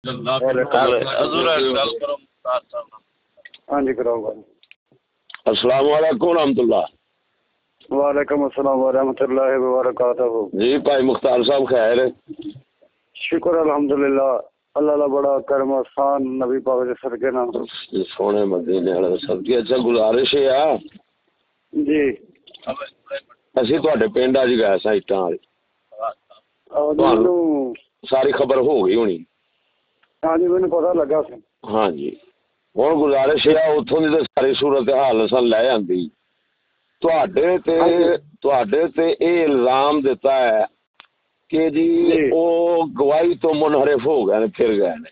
हाँ जी कराओ। अस्सलाम वालेकुम रहमतुल्लाह। वालेकुम अस्सलाम वरहमतुल्लाहि व बरकातहू। जी भाई मुख्तार साहब खैर? शुक्र अल्हम्दुलिल्लाह, अल्लाह दा बड़ा करम आसान नबी पाक दे सदके नाल सोने मदीने वाले सदके। अच्छा गुजारिश है जी, ਅਸੀਂ ਤੁਹਾਡੇ ਪਿੰਡ ਅੱਜ ਗਏ ਸਾਂ ਇੱਟਾਂ ਵਾਲੀ, ਤੁਹਾਨੂੰ ਸਾਰੀ ਖਬਰ ਹੋ ਗਈ ਹੋਣੀ। हाँ जी मैंने पता लगा सी। हाँ जी ਹੁਣ ਗੁਜ਼ਾਰਿਸ਼ ਹੈ ਉੱਥੋਂ ਦੀ ਤਾਂ ਸਾਰੀ ਸੂਰਤ ਹਾਲ ਅਸਾਂ ਲੈ ਆਂਦੀ। ਤੁਹਾਡੇ ਤੇ ਇਹ ਇਲਜ਼ਾਮ ਦਿੱਤਾ ਹੈ ਕਿ ਜੀ ਉਹ ਗਵਾਹੀ ਤੋਂ ਮੁਨਹਰਿਫ ਹੋ ਗਏ ਨੇ, ਫਿਰ ਗਏ ਨੇ।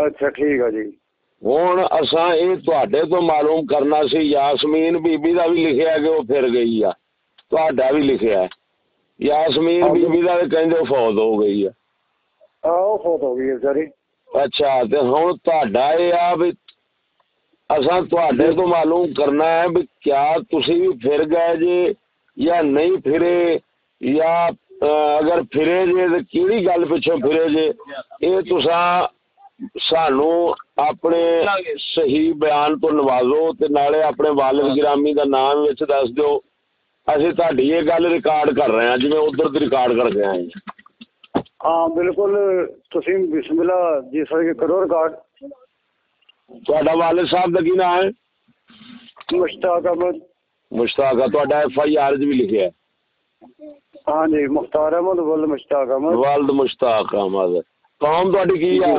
अच्छा ठीक है जी। ਹੁਣ ਅਸਾਂ ਇਹ ਤੁਹਾਡੇ ਤੋਂ ਮਾਲੂਮ ਕਰਨਾ ਸੀ, ਯਾਸਮੀਨ ਬੀਬੀ ਦਾ ਵੀ ਲਿਖਿਆ ਕਿ ਉਹ ਫਿਰ ਗਈ ਆ, ਤੁਹਾਡਾ ਵੀ ਲਿਖਿਆ। ਯਾਸਮੀਨ ਬੀਬੀ ਦਾ ਕਹਿੰਦੇ ਫੌਤ ਹੋ ਗਈ ਆ। ਆਹ ਫੌਤ ਹੋ ਗਈ ਵਿਚਾਰੀ। ਅੱਛਾ ਤੇ ਹੁਣ ਤੁਹਾਡਾ ਇਹ ਆ ਵੀ ਅਸਾਂ ਤੁਹਾਡੇ ਤੋਂ ਮਾਲੂਮ ਕਰਨਾ ਹੈ ਵੀ ਕਿਆ ਤੁਸੀਂ ਵੀ ਫਿਰ ਗਏ ਜੇ ਜਾਂ ਨਹੀਂ ਫਿਰੇ, ਜਾਂ ਅਗਰ ਫਿਰੇ ਜੇ ਤੇ ਕਿਹੜੀ ਗੱਲ ਪਿੱਛੋਂ ਫਿਰੇ ਜੇ। ਇਹ ਤੁਸਾਂ ਸਾਨੂੰ ਆਪਣੇ ਸਹੀ ਬਿਆਨ ਤੋਂ ਨਵਾਜ਼ੋ ਤੇ ਨਾਲੇ ਆਪਣੇ ਵਾਲਿਦ ਗਿਰਾਮੀ ਦਾ ਨਾਮ ਵਿੱਚ ਦੱਸ ਦਿਓ। ਅਸੀਂ ਤੁਹਾਡੀ ਇਹ ਗੱਲ ਰਿਕਾਰਡ ਕਰ ਰਹੇ ਹਾਂ ਜਿਵੇਂ ਉਧਰ ਦੀ ਰਿਕਾਰਡ ਕਰਦੇ ਆਏ। हाँ बिल्कुल, तुसीं बिस्मिल्लाह जी सर करो रिकॉर्ड। ਤੁਹਾਡਾ ਵਾਲਿਦ ਸਾਹਿਬ ਦਾ ਕੀ ਨਾਮ ਹੈ? मुश्ताक अहमद। मुश्ताक ਤੁਹਾਡਾ FIR 'ਚ ਵੀ ਲਿਖਿਆ। हाँ जी मुख्तार अहमद वल्द मुश्ताक अहमद। वल्द मुश्ताक अहमद। कौम ਤੁਹਾਡੀ ਕੀ ਆ?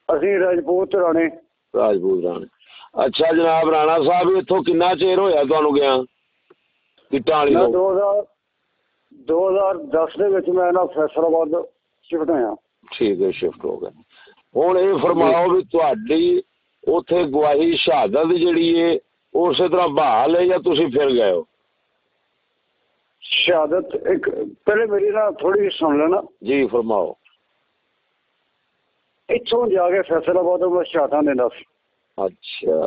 ਅਸੀਂ ਰਾਜਪੂਤ ਰਾਣੇ। ਰਾਜਪੂਤ ਰਾਣੇ। ਅੱਛਾ ਜਨਾਬ ਰਾਣਾ ਸਾਹਿਬ ਇੱਥੋਂ ਕਿੰਨਾ ਚਿਰ ਹੋਇਆ ਤੁਹਾਨੂੰ ਗਿਆ ਇੱਟਾਂ ਵਾਲੀ ਤੋਂ? 2010 ਦੇ ਵਿੱਚ ਮੈਂ ਨਾ ਫੈਸਲਾਬਾਦ ਸ਼ਿਫਟ ਹੋਇਆ। ਠੀਕ ਹੈ, ਸ਼ਿਫਟ ਹੋ ਗਏ। ਹੁਣ ਇਹ ਫਰਮਾਓ ਵੀ ਤੁਹਾਡੀ ਉੱਥੇ ਗਵਾਹੀ ਸ਼ਹਾਦਤ ਜਿਹੜੀ ਹੈ ਉਸੇ ਤਰ੍ਹਾਂ ਬਹਾਲ ਹੈ ਜਾਂ ਤੁਸੀਂ ਫਿਰ ਗਏ ਹੋ? ਸ਼ਹਾਦਤ ਇੱਕ ਪਹਿਲੇ ਮੇਰੀ ਨਾ ਥੋੜੀ ਜਿਹੀ ਸੁਣ ਲੈਣਾ ਜੀ, ਫਰਮਾਓ। ਇੱਥੋਂ ਜਾ ਕੇ ਫੈਸਲਾਬਾਦ ਮੈਂ ਸ਼ਹਾਦਤਾਂ ਦਿੰਦਾ ਸੀ। ਅੱਛਾ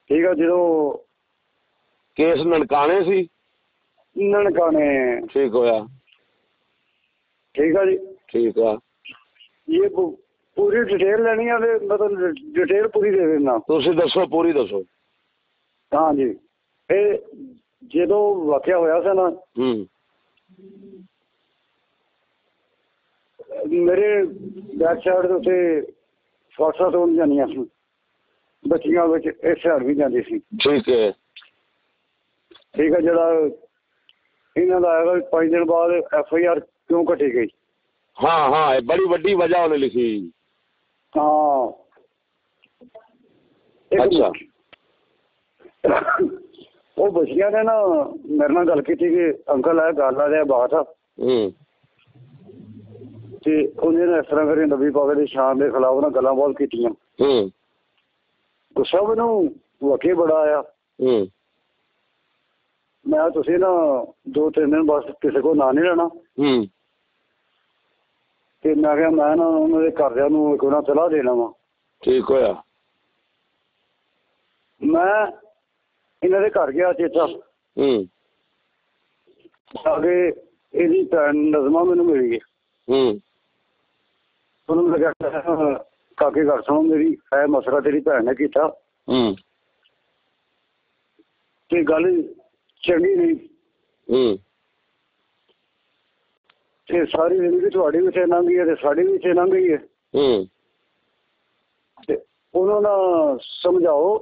ਠੀਕ ਆ। ਜਦੋਂ ਕੇਸ ਨਨਕਾਣੇ ਸੀ? ਨਨਕਾਣੇ। ਠੀਕ ਹੋਇਆ। ਠੀਕ ਆ ਜੀ। ਠੀਕ ਆ। ਇਹ ਪੂਰੀ ਡਿਟੇਲ ਲੈਣੀ ਆ ਤੇ ਮਤਲਬ ਡਿਟੇਲ ਪੂਰੀ ਦੇ ਦੇਣਾ। ਤੁਸੀਂ ਦੱਸੋ, ਪੂਰੀ ਦੱਸੋ। ਹਾਂ ਜੀ, ਇਹ ਜਦੋਂ ਵਾਕਿਆ ਹੋਇਆ ਸੀ ਨਾ, ਮੇਰੇ ਬੈਕ ਸਾਈਡ ਦੇ ਉੱਤੇ ਫਾਸਾ ਤੋਂ ਜਾਂਦੀਆਂ ਸੀ ਬੱਚੀਆਂ ਵਿੱਚ, ਇਸ ਸਾਈਡ ਵੀ ਜਾਂਦੀ ਸੀ। ਠੀਕ ਹੈ। ਠੀਕ ਹੈ। ਜਿਹੜਾ ਇਹਨਾਂ ਦਾ ਹੈਗਾ 5 ਦਿਨ ਬਾਅਦ FIR ਕਿਉਂ ਕੱਟੀ ਗਈ? ਹਾਂ ਹਾਂ, ਬੜੀ ਵੱਡੀ ਵਜ੍ਹਾ ਉਹਨੇ ਲਿਖੀ। ਹਾਂ। ਅੱਛਾ। ਉਹ ਬੱਚੀਆਂ ਨੇ ਨਾ ਮੇਰੇ ਨਾਲ ਗੱਲ ਕੀਤੀ ਕਿ ਅੰਕਲ ਆ ਗੱਲ ਆ ਰਿਹਾ ਬਾਤ ਆ ਤੇ ਉਹਨੇ ਨਾ ਇਸ ਤਰ੍ਹਾਂ ਕਰੀ ਨਬੀ ਪਾਕ ਦੀ ਸ਼ਾਨ ਦੇ ਖਿਲਾਫ ਨਾ ਗੱਲਾਂ ਬਹੁਤ ਕੀਤੀਆਂ। ਗੁੱਸਾ ਮੈਨੂੰ ਵਾਕਈ ਬੜਾ ਆਇਆ। ਮੈਂ ਤੁਸੀਂ ਨਾ 2-3 ਦਿਨ ਬਸ ਕਿਸੇ ਕੋਲ ਨਾਂ ਨਹੀਂ ਲੈਣਾ ਤੇ ਮੈਂ ਕਿਹਾ ਮੈਂ ਨਾ ਉਹਨਾਂ ਦੇ ਘਰਦਿਆਂ ਨੂੰ ਇੱਕ ਵਾਰ ਸਲਾਹ ਦੇਣਾ ਵਾ। ਠੀਕ ਹੋਇਆ। ਮੈਂ ਇਹਨਾਂ ਦੇ ਘਰ ਗਿਆ ਚੇਤਾ ਅੱਗੇ ਇਹਦੀ ਭੈਣ ਨਜ਼ਮਾ ਮੈਨੂੰ ਮਿਲ ਗਈ। ਉਹਨੂੰ ਲੱਗਿਆ ਕਾਕੇ ਘਰ ਸੁਣੋ ਮੇਰੀ ਇਹ ਮਸਲਾ ਤੇਰੀ ਭੈਣ ਨੇ ਕੀਤਾ ਤੇ ਗੱਲ ਚੰਗੀ ਨਹੀਂ ਤੇ ਸਾਰੀ ਜ਼ਿੰਦਗੀ ਤੁਹਾਡੀ ਵੀ ਇੱਥੇ ਲੰਘ ਗਈ ਹੈ ਤੇ ਸਾਡੀ ਵੀ ਇੱਥੇ ਲੰਘ ਗਈ ਹੈ ਤੇ ਉਹਨਾਂ ਨੂੰ ਸਮਝਾਓ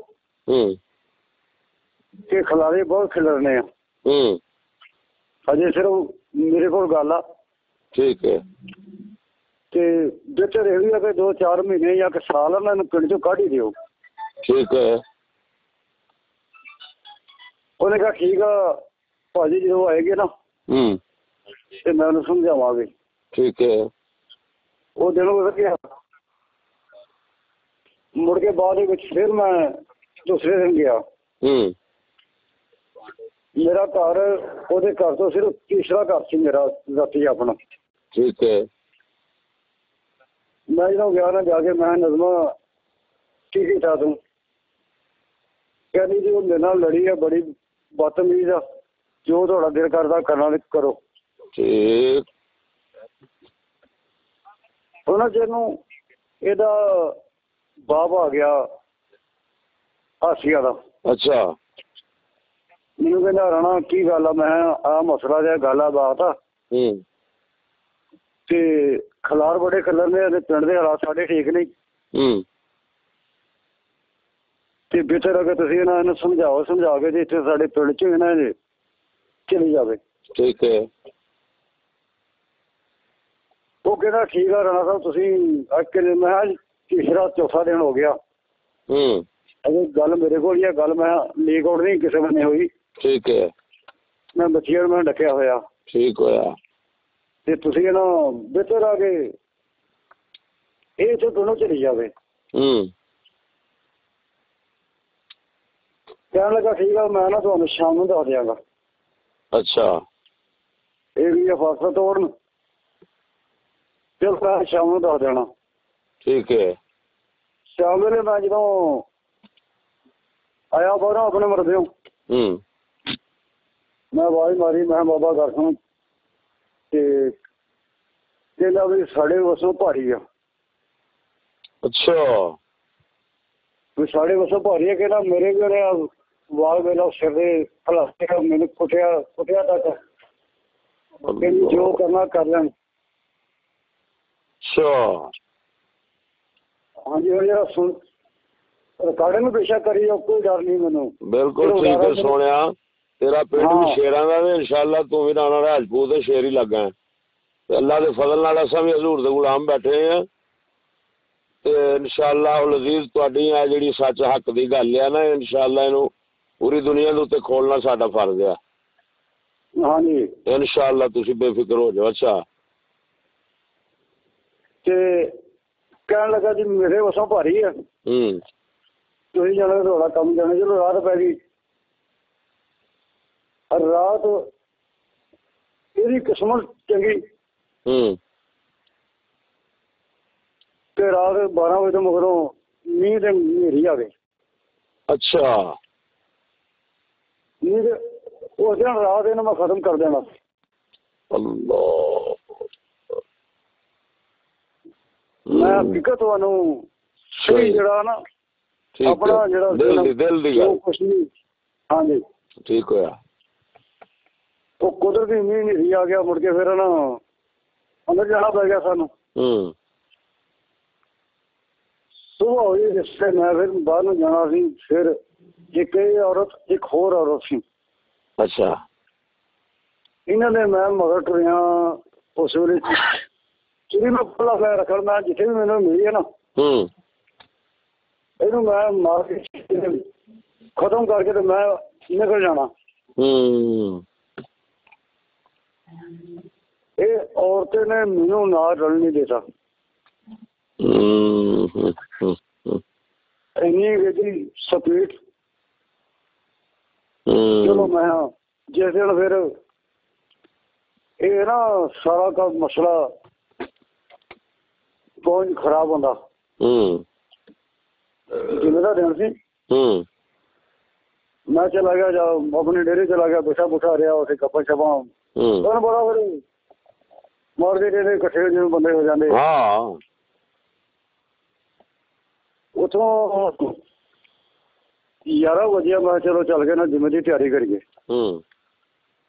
ਕਿ ਖਿਲਾਰੇ ਬਹੁਤ ਖਿਲਰਨੇ ਆ। ਅਜੇ ਸਿਰਫ ਮੇਰੇ ਕੋਲ ਗੱਲ ਆ। ਠੀਕ ਹੈ। ਤੇ ਬਿਹਤਰ ਇਹ ਵੀ ਆ ਕਿ 2-4 ਮਹੀਨੇ ਜਾਂ ਇੱਕ ਸਾਲ ਉਹਨਾਂ ਨੂੰ ਪਿੰਡ ਚੋਂ ਕੱਢ ਹੀ ਦਿਓ। ਠੀਕ ਹੈ। ਉਹਨੇ ਕਿਹਾ ਠੀਕ ਆ ਭਾਜੀ, ਜਦੋਂ ਆਏਗੇ ਨਾ ਤੇ ਮੈਂ ਉਹਨੂੰ ਸਮਝਾਵਾਂਗੇ। ਠੀਕ ਹੈ। ਉਹ ਦਿਨ ਵਧੀਆ। ਮੁੜ ਕੇ ਬਾਅਦ ਦੇ ਵਿੱਚ ਫਿਰ ਮੈਂ ਦੂਸਰੇ ਦਿਨ ਗਿਆ। ਮੇਰਾ ਘਰ ਉਹਦੇ ਘਰ ਤੋਂ ਸਿਰਫ ਤੀਸਰਾ ਘਰ ਸੀ ਮੇਰਾ ਰਾਤੀ ਆਪਣਾ। ਠੀਕ ਹੈ। ਮੈਂ ਜਦੋਂ ਗਿਆ ਨਾ ਜਾ ਕੇ ਮੈਂ ਨਜ਼ਮਾ ਕੀ ਕੀਤਾ ਤੂੰ? ਕਹਿੰਦੀ ਜੀ ਉਹ ਮੇਰੇ ਨਾਲ ਲੜੀ ਆ, ਬੜੀ ਬਦਤਮੀਜ਼ ਆ, ਜੋ ਤੁਹਾਡਾ ਦਿਲ ਕਰਦਾ ਕਰਨਾ ਕਰੋ। ਠੀਕ। ਉਹਨਾਂ ਜਿਹਨੂੰ ਇਹਦਾ ਬਾਪ ਆ ਗਿਆ ਆਸੀਆ ਦਾ। ਅੱਛਾ। ਮੈਨੂੰ ਕਹਿੰਦਾ ਰਾਣਾ ਕੀ ਗੱਲ ਆ? ਮੈਂ ਆ ਮਸਲਾ ਜਿਹਾ ਗੱਲ ਆ ਬਾਤ ਆ ਤੇ ਖਲਾਰ ਬੜੇ ਖਲਰ ਨੇ, ਪਿੰਡ ਦੇ ਹਾਲਾਤ ਸਾਡੇ ਠੀਕ ਨਹੀਂ ਤੇ ਬਿਹਤਰ ਅਗਰ ਤੁਸੀਂ ਇਹਨੂੰ ਸਮਝਾ ਕੇ ਤੇ ਇੱਥੇ ਸਾਡੇ ਪਿੰਡ ਚ ਇਹਨਾਂ ਦੇ ਚਲੀ ਜਾਵੇ। ਠੀਕ ਹੈ। ਉਹ ਕਹਿੰਦਾ ਠੀਕ ਆ ਰਾਣਾ ਸਾਹਿਬ ਤੁਸੀਂ ਮੈਂ ਤੀਸਰਾ ਚੌਥਾ ਦਿਨ ਹੋ ਗਿਆ ਅਜੇ ਗੱਲ ਮੇਰੇ ਕੋਲ ਹੀ ਆ, ਗੱਲ ਮੈਂ ਲੀਕ ਆਊਟ ਨਹੀਂ ਕਿਸੇ ਬੰਨੇ ਹੋਈ। ਠੀਕ ਹੈ। ਮੈਂ ਬੱਚਿਆਂ ਨੂੰ ਮੈਂ ਡੱਕਿਆ ਹੋਇਆ। ਠੀਕ ਹੋਇਆ। ਤੇ ਤੁਸੀਂ ਇਹਨਾਂ ਬਿਹਤਰ ਆ ਕੇ ਇਹ ਇੱਥੇ ਦੋਨੋਂ ਚਲੀ ਜਾਵੇ। ਕਹਿਣ ਲੱਗਾ ਠੀਕ ਆ ਮੈਂ ਨਾ ਤੁਹਾਨੂੰ ਸ਼ਾਮ ਨੂੰ ਦੱਸ ਦਿਆਂਗਾ। ਅੱਛਾ। ਇਹ ਵੀ ਫਾਸਲਾ ਤੋੜਨ ਚਲ ਮੈਂ ਸ਼ਾਮ ਨੂੰ ਦੱਸ ਦੇਣਾ। ਠੀਕ ਹੈ। ਸ਼ਾਮ ਵੇਲੇ ਮੈਂ ਜਦੋਂ ਆਇਆ ਬਾਹਰੋਂ ਆਪਣੇ ਮਰਦਿਓ ਮੈਂ ਆਵਾਜ਼ ਮਾਰੀ, ਮੈਂ ਬਾਬਾ ਦਰਸ਼ਨ ਤੇ ਕਹਿੰਦਾ ਵੀ ਸਾਡੇ ਵਸੋਂ ਭਾਰੀ ਆ। ਅੱਛਾ। ਵੀ ਸਾਡੇ ਵਸੋਂ ਭਾਰੀ ਆ। ਕਹਿੰਦਾ ਮੇਰੇ ਵੀ ਵਾਲ ਮੇਰਾ ਸਿਰ ਦੇ ਹਲਾਸੇ ਮੈਨੂੰ ਕੁੱਟਿਆ ਤੱਕ ਕਹਿੰਦੀ ਜੋ ਕਰਨਾ ਕਰ ਲੈਣ। ਅੱਛਾ। ਹਾਂਜੀ ਹੁਣ ਜਿਹੜਾ ਸੁਣ ਰਿਕਾਰਡਿੰਗ ਨੂੰ ਪੇਸ਼ਾ ਕਰੀ ਕੋਈ ਡਰ ਨਹੀਂ ਮੈਨੂੰ। ਬਿਲਕੁਲ ਠੀਕ ਹੈ ਸੋਹਣਿਆ। ਤੇਰਾ ਪਿੰਡ ਵੀ ਸ਼ੇਰਾਂ ਦਾ ਤੇ ਇਨਸ਼ਾਅੱਲਾ ਤੂੰ ਵੀ ਰਾਣਾ ਰਾਜਪੂਤ ਦੇ ਸ਼ੇਰ ਹੀ ਲੱਗਾ। ਤੇ ਅੱਲਾ ਦੇ ਫਜ਼ਲ ਨਾਲ ਅਸਾਂ ਵੀ ਹਜ਼ੂਰ ਦੇ ਗੁਲਾਮ ਬੈਠੇ ਆ ਤੇ ਇਨਸ਼ਾਅੱਲਾ ਅਜ਼ੀਜ਼ ਤੁਹਾਡੀ ਆ ਜਿਹੜੀ ਸੱਚ ਹੱਕ ਦੀ ਗੱਲ ਆ ਨਾ ਇਨਸ਼ਾਅੱਲਾ ਇਹਨੂੰ ਪੂਰੀ ਦੁਨੀਆ ਦੇ ਉੱਤੇ ਖੋਲਣਾ ਸਾਡਾ ਫਰਜ਼ ਆ। ਹਾਂਜੀ ਇਨਸ਼ਾਅੱਲਾ ਤੁਸੀਂ ਬੇਫਿਕਰ ਹੋ ਜਾਓ। ਅੱਛਾ। ਤੇ ਕਹਿਣ ਲੱਗਾ ਜੀ ਮੇਰੇ ਵਸੋਂ ਭਾਰੀ ਆ ਤੁਸੀਂ ਜਾਣਾ ਤੁਹਾਡਾ ਕੰਮ ਜਾਣਾ। ਚਲੋ ਰਾਤ ਪੈ ਗਈ। ਰਾਤ ਇਹਦੀ ਕਿਸਮਤ ਚੰਗੀ ਤੇ ਰਾਤ 12 ਵਜੇ ਤੋਂ ਮਗਰੋਂ ਮੀਂਹ ਤੇ ਹਨੇਰੀ ਆ ਗਈ। ਅੱਛਾ। ਮੀਂਹ ਦੇ ਉਸ ਦਿਨ ਰਾਤ ਇਹਨੂੰ ਮੈਂ ਖਤਮ ਕਰ ਦੇਣਾ। ਅੱਲਾਹ। ਮੈਂ ਹਕੀਕਤ ਤੁਹਾਨੂੰ ਜਿਹੜਾ ਨਾ ਆਪਣਾ ਜਿਹੜਾ ਦਿਲ ਦੀ ਗੱਲ ਕੁਛ ਨਹੀਂ। ਹਾਂਜੀ ਠੀਕ ਹੋਇਆ। ਉਹ ਕੁਦਰਤੀ ਮੀਂਹ ਹਨੇਰੀ ਆ ਗਿਆ। ਮੁੜ ਕੇ ਫਿਰ ਨਾ ਅੰਦਰ ਜਾਣਾ ਪੈ ਗਿਆ ਸਾਨੂੰ। ਸੁਬਾਹ ਹੋਈ ਰਿਸ਼ਤੇ ਮੈਂ ਫਿਰ ਬਾਹਰ ਨੂੰ ਜਾਣਾ ਸੀ। ਫਿਰ ਇੱਕ ਇਹ ਔਰਤ ਇੱਕ ਹੋਰ ਔਰਤ ਸੀ। ਅੱਛਾ। ਇਹਨਾਂ ਨੇ ਮੈਂ ਮਗਰ ਟੁਰਿਆ ਉਸ ਵੇਲੇ ਚਿੜੀ ਮੈਂ ਖੁੱਲਾ ਮੈਂ ਰੱਖਣ ਮੈਂ ਜਿੱਥੇ ਵੀ ਮੈਨੂੰ ਮਿਲੀ ਹੈ ਨਾ ਇਹਨੂੰ ਮੈਂ ਮਾਰ ਕੇ ਖਤਮ ਕਰਕੇ ਤੇ ਮੈਂ ਨਿਕਲ ਜਾਣਾ। ਇਹ ਔਰਤ ਨੇ ਮੈਨੂੰ ਨਾਲ ਰਲ ਨਹੀਂ ਦਿੱਤਾ। ਇੰਨੀ ਇਹਦੀ ਸਪੀਡ। ਚਲੋ ਮੈਂ ਜਿਸ ਦਿਨ ਫਿਰ ਇਹ ਨਾ ਸਾਰਾ ਦਾ ਮਸਲਾ ਬਹੁਤ ਖਰਾਬ ਹੁੰਦਾ। ਜਿਵੇਂ ਦਾ ਦਿਨ ਸੀ ਮੈਂ ਚਲਾ ਗਿਆ ਜਾ ਆਪਣੇ ਡੇਰੇ ਚਲਾ ਗਿਆ। ਬੁੱਠਾ ਰਿਹਾ ਉੱਥੇ ਗੱਪਾਂ ਛਪਾਂ ਤੁਹਾਨੂੰ ਪਤਾ ਫਿਰ ਮਾਰਦੇ ਡੇਰੇ ਇਕੱਠੇ ਜਿਵੇਂ ਬੰਦੇ ਹੋ ਜਾਂਦੇ। ਉੱਥੋਂ 11 ਵਜੇ ਮੈਂ ਚਲੋ ਚੱਲ ਗਏ ਨਾ ਜਿਵੇਂ ਦੀ ਤਿਆਰੀ ਕਰੀਏ।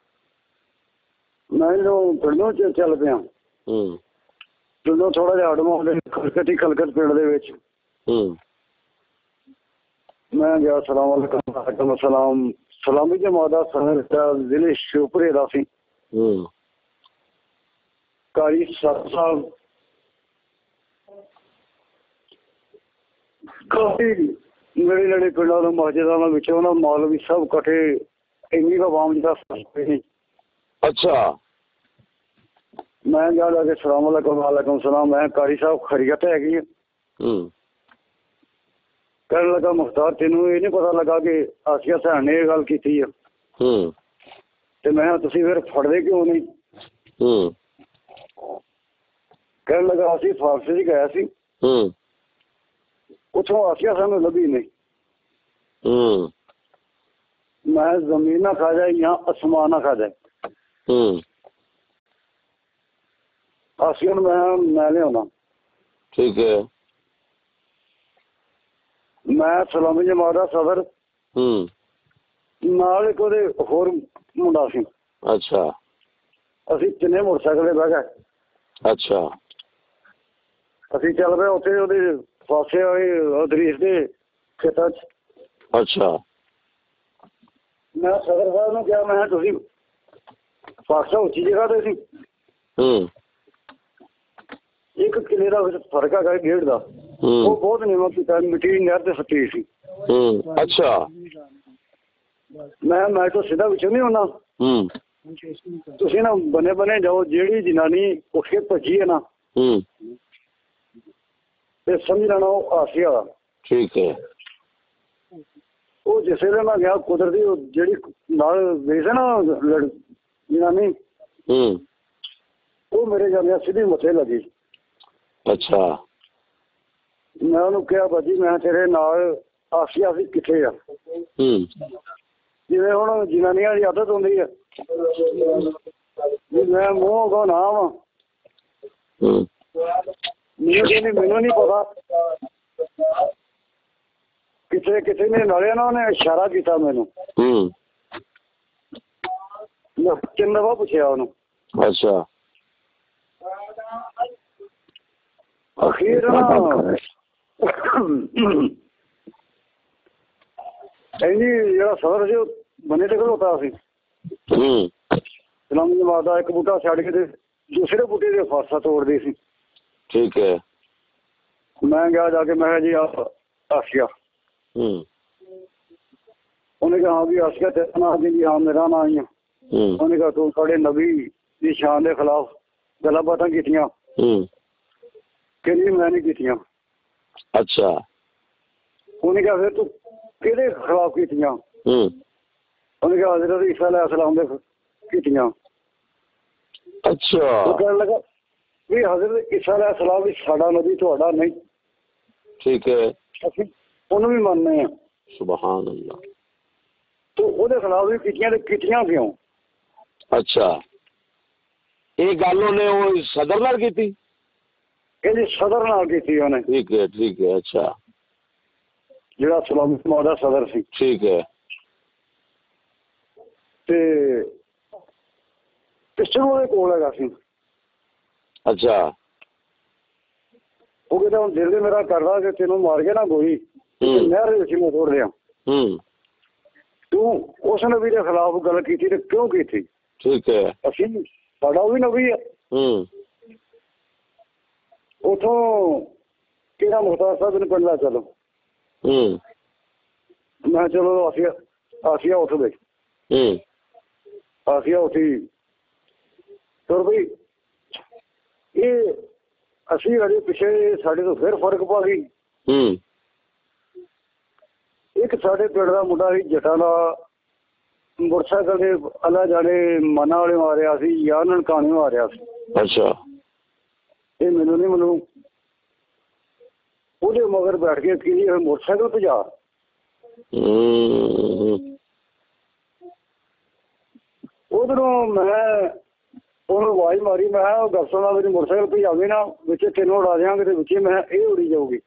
ਮੈਂ ਜਦੋਂ ਪਿੰਡੋਂ ਚੱਲ ਪਿਆ ਪਿੰਡੋਂ ਥੋੜਾ ਜਿਹਾ ਅਡਮੋਂ ਖਲਕਤ ਪਿੰਡ ਦੇ ਵਿੱਚ ਮੈਂ ਗਿਆ। ਸਲਾਮ ਸਲਾਮ ਸਲਾਮੀ ਜਮਾਤ ਦਾ ਜ਼ਿਲ੍ਹੇ ਸ਼ਿਵਪੁਰੇ ਦਾ ਸੀ। ਕਾਰੀ ਸਾਹਿਬ ਕਾਫੀ ਨੇੜੇ ਨੇੜੇ ਪਿੰਡਾਂ ਦੇ ਮਸਜਿਦਾਂ ਦੇ ਵਿੱਚ ਉਹਨਾਂ ਮੌਲਵੀ ਸਭ ਇਕੱਠੇ ਇੰਨੀ ਕੁ ਆਵਾਮ ਜਿਹੜਾ ਸੀ। ਅੱਛਾ। ਮੈਂ ਜਾ ਲਾ ਕੇ ਸਲਾਮ ਵਾਲੇਕੁਮ ਸਲਾਮ। ਮੈਂ ਕਾਰੀ ਸਾਹਿਬ ਖੈਰੀਅਤ ਹੈਗੀ ਆ। ਕਹਿਣ ਲੱਗਾ ਮੁਖਤਾਰ ਤੈਨੂੰ ਇਹ ਨਹੀਂ ਪਤਾ ਲੱਗਾ ਕਿ ਆਸੀਆ ਭੈਣ ਨੇ ਇਹ ਗੱਲ ਕੀਤੀ ਆ? ਤੇ ਮੈਂ ਤੁਸੀਂ ਫਿਰ ਫੜਦੇ ਕਿਉਂ ਨਹੀਂ? ਕਹਿਣ ਲੱਗਾ ਅਸੀਂ ਫਾਰਸੀ ਚ ਗਿਆ ਸੀ ਉੱਥੋਂ ਆਸੀਆ ਸਾਨੂੰ ਲੱਭੀ ਨਹੀਂ। ਮੈਂ ਜ਼ਮੀਨ ਨਾ ਖਾ ਜਾਏ ਜਾਂ ਅਸਮਾਨ ਨਾ ਖਾ ਜਾਏ। ਆਸੀਆ ਨੂੰ ਮੈਂ ਲਿਆਉਣਾ। ਠੀਕ ਹੈ। ਮੈਂ ਸਲਾਮੀ ਜਮਾਤ ਦਾ ਸਦਰ ਨਾਲ ਇੱਕ ਉਹਦੇ ਹੋਰ ਮੁੰਡਾ ਸੀ। ਅੱਛਾ। ਅਸੀਂ ਤਿੰਨੇ ਮੋਟਰਸਾਈਕਲ ਤੇ ਬਹਿ ਗਏ। ਅੱਛਾ। ਅਸੀਂ ਚੱਲ ਪਏ ਉੱਥੇ ਉਹਦੇ ਪਾਸੇ ਹੋਏ ਦਰੀਸ ਦੇ ਖੇਤਾਂ 'ਚ। ਅੱਛਾ। ਮੈਂ ਸਦਰ ਸਾਹਿਬ ਨੂੰ ਕਿਹਾ, ਮੈਂ ਤੁਸੀਂ ਪਾਸਾ ਉੱਚੀ ਜਗ੍ਹਾ ਤੇ ਸੀ, ਇੱਕ ਕਿਲੇ ਦਾ ਫਰਕ ਹੈਗਾ ਗੇੜ ਦਾ, ਉਹ ਬਹੁਤ ਨੀਵਾਂ ਕੀਤਾ, ਮਿੱਟੀ ਨਹਿਰ ਤੇ ਸੱਟੀ ਸੀ। ਅੱਛਾ। ਮੈਂ ਤੋਂ ਸਿੱਧਾ ਵਿੱਚੋਂ ਨਹੀਂ ਆਉਣਾ, ਤੁਸੀਂ ਨਾ ਬਨੇ ਬਨੇ ਜਾਓ। ਜਿਹੜੀ ਜਨਾਨੀ ਉੱਠ ਕੇ ਭੱਜੀ ਹੈ ਨਾ ਤੇ ਸਮਝ ਲੈਣਾ ਉਹ ਆਸਿਆ ਵਾ। ਠੀਕ ਹੈ। ਉਹ ਜਿਸ ਵੇਲੇ ਮੈਂ ਗਿਆ ਕੁਦਰਤੀ ਜਿਹੜੀ ਨਾਲ ਵੇਖ ਨਾ ਜਨਾਨੀ, ਉਹ ਮੇਰੇ ਜਾਂਦਿਆਂ ਸਿੱਧੀ ਮੱਥੇ ਲੱਗੀ। ਅੱਛਾ। ਮੈਂ ਉਹਨੂੰ ਕਿਹਾ, ਬਾਜੀ ਮੈਂ ਤੇਰੇ ਨਾਲ ਆਸਿਆ ਸੀ ਕਿੱਥੇ ਆ? ਜਿਵੇਂ ਹੁਣ ਜਨਾਨੀਆਂ ਦੀ ਆਦਤ ਹੁੰਦੀ ਹੈ ਵੀ ਮੈਂ ਮੂੰਹ ਉਗਾਉਣਾ ਵਾ, ਮੈਨੂੰ ਨਹੀਂ ਪਤਾ ਕਿੱਥੇ ਕਿੱਥੇ ਨੇ ਨਾਲੇ ਨਾ ਉਹਨੇ ਇਸ਼ਾਰਾ ਕੀਤਾ ਮੈਨੂੰ। ਮੈਂ ਕਿੰਨਾ ਵਾ ਪੁੱਛਿਆ ਉਹਨੂੰ। ਅੱਛਾ। ਅਖੀਰ ਨਾ ਇੰਨੀ ਜਿਹੜਾ ਸਦਰ ਸੀ ਉਹ ਬਨੇ ਤੇ ਖਲੋਤਾ ਸੀ। ਸਲਾਮੀ ਜਮਾਤ ਦਾ ਇੱਕ ਬੂਟਾ ਛੱਡ ਕੇ ਤੇ ਦੂਸਰੇ ਬੂਟੇ ਦੇ ਫਾਸਾ ਤੋੜਦੇ ਸੀ। ਠੀਕ ਹੈ। ਮੈਂ ਗਿਆ ਜਾ ਕੇ, ਮੈਂ ਕਿਹਾ ਜੀ ਆਸਿਆ। ਉਹਨੇ ਕਿਹਾ ਹਾਂ ਵੀ ਆਸਿਆ ਤੇਰਾ ਨਾਂ ਜੀ? ਹਾਂ ਮੇਰਾ ਨਾਂ ਹੀ ਆ। ਉਹਨੇ ਕਿਹਾ ਤੂੰ ਸਾਡੇ ਨਬੀ ਦੀ ਸ਼ਾਨ ਦੇ ਖਿਲਾਫ ਗੱਲਾਂ ਬਾਤਾਂ ਕੀਤੀਆਂ? ਕਹਿੰਦੀ ਮੈਂ ਨਹੀਂ ਕੀਤੀਆਂ। ਅੱਛਾ। ਉਹਨੇ ਕਿਹਾ ਫਿਰ ਤੂੰ ਕਿਹਦੇ ਖਿਲਾਫ ਕੀਤੀਆਂ? ਉਹਨੇ ਕਿਹਾ ਹਜ਼ਰਤ ਈਸਾ ਅਲੈਹਿਸਲਾਮ ਦੇ ਕੀਤੀਆਂ। ਅੱਛਾ। ਉਹ ਕਹਿਣ ਲੱਗਾ ਵੀ ਹਜ਼ਰਤ ਈਸਾ ਅਲੈਹਿਸਲਾਮ ਵੀ ਸਾਡਾ ਨਬੀ, ਤੁਹਾਡਾ ਨਹੀਂ। ਠੀਕ ਹੈ। ਅਸੀਂ ਉਹਨੂੰ ਵੀ ਮੰਨਦੇ ਹਾਂ। ਸੁਭਾਨ ਅੱਲਾਹ। ਤੂੰ ਉਹਦੇ ਖਿਲਾਫ ਵੀ ਕੀਤੀਆਂ ਤੇ ਕੀਤੀਆਂ ਕਿਉਂ? ਅੱਛਾ। ਇਹ ਗੱਲ ਉਹਨੇ ਉਹ ਸਦਰ ਨਾਲ ਕੀਤੀ? ਇਹਦੀ ਸਦਰ ਨਾਲ ਕੀਤੀ ਉਹਨੇ। ਠੀਕ ਹੈ। ਠੀਕ ਹੈ। ਅੱਛਾ। ਜਿਹੜਾ ਸਲਾਮੀ ਜਮਾਤ ਦਾ ਸਦਰ ਸੀ। ਠੀਕ ਹੈ। ਤੇ ਪਿਸਟਲ ਉਹਦੇ ਕੋਲ ਹੈਗਾ ਸੀ। ਅੱਛਾ। ਉਹ ਕਹਿੰਦਾ ਹੁਣ ਦਿਲ ਦੇ ਮੇਰਾ ਕਰਦਾ ਕਿ ਤੈਨੂੰ ਮਾਰ ਕੇ ਨਾ ਗੋਲੀ ਨਹਿਰ ਦੇ ਵਿੱਚ ਮੈਂ ਤੋੜ ਦਿਆਂ। ਤੂੰ ਉਸ ਨਬੀ ਦੇ ਖਿਲਾਫ ਗੱਲ ਕੀਤੀ ਤੇ ਕਿਉਂ ਕੀਤੀ? ਠੀਕ ਹੈ। ਅਸੀਂ ਸਾਡਾ ਉਹ ਵੀ ਨਬੀ ਆ। ਉੱਥੋਂ ਕਿਹੜਾ ਮੁਖਤਾਰ ਸਾਹਿਬ ਨੂੰ ਪਿੰਡ ਦਾ ਚਲੋ। ਮੈਂ ਚਲੋ ਆਸਿਆ ਉੱਠ ਗਈ। ਆਸਿਆ ਉੱਠੀ ਤੁਰ ਪਈ। ਇਹ ਅਸੀਂ ਅਜੇ ਪਿੱਛੇ ਸਾਡੇ ਤੋਂ ਫਿਰ ਫਰਕ ਪਾ ਗਈ। ਇੱਕ ਸਾਡੇ ਪਿੰਡ ਦਾ ਮੁੰਡਾ ਸੀ ਜੱਟਾਂ ਦਾ, ਮੋਟਰਸਾਈਕਲ ਦੇ ਅੱਲਾ ਜਾਣੇ ਮਾਨਾ ਵਾਲੇ ਮਾਰਿਆ ਸੀ ਜਾਂ ਨਨਕਾਣੇ ਮਾਰਿਆ ਸੀ। ਅੱਛਾ। ਇਹ ਮੈਨੂੰ ਨਹੀਂ ਮੈਨੂੰ ਉਹਦੇ ਮਗਰ ਬੈਠ ਕੇ ਕੀ ਮੋਟਰਸਾਈਕਲ ਭਜਾ। ਉਧਰੋਂ ਮੈਂ ਉਹਨੂੰ ਆਵਾਜ਼ ਮਾਰੀ, ਮੈਂ ਕਿਹਾ ਗੱਲ ਸੁਣਾ ਮੇਰੀ ਮੋਟਰਸਾਈਕਲ ਭਜਾਵੇ ਨਾ, ਵਿੱਚ ਤੈਨੂੰ ਉਡਾ ਦਿਆਂਗੇ ਤੇ ਵਿੱਚ ਮੈਂ ਇਹ ਉੜੀ ਜਾਊਗੀ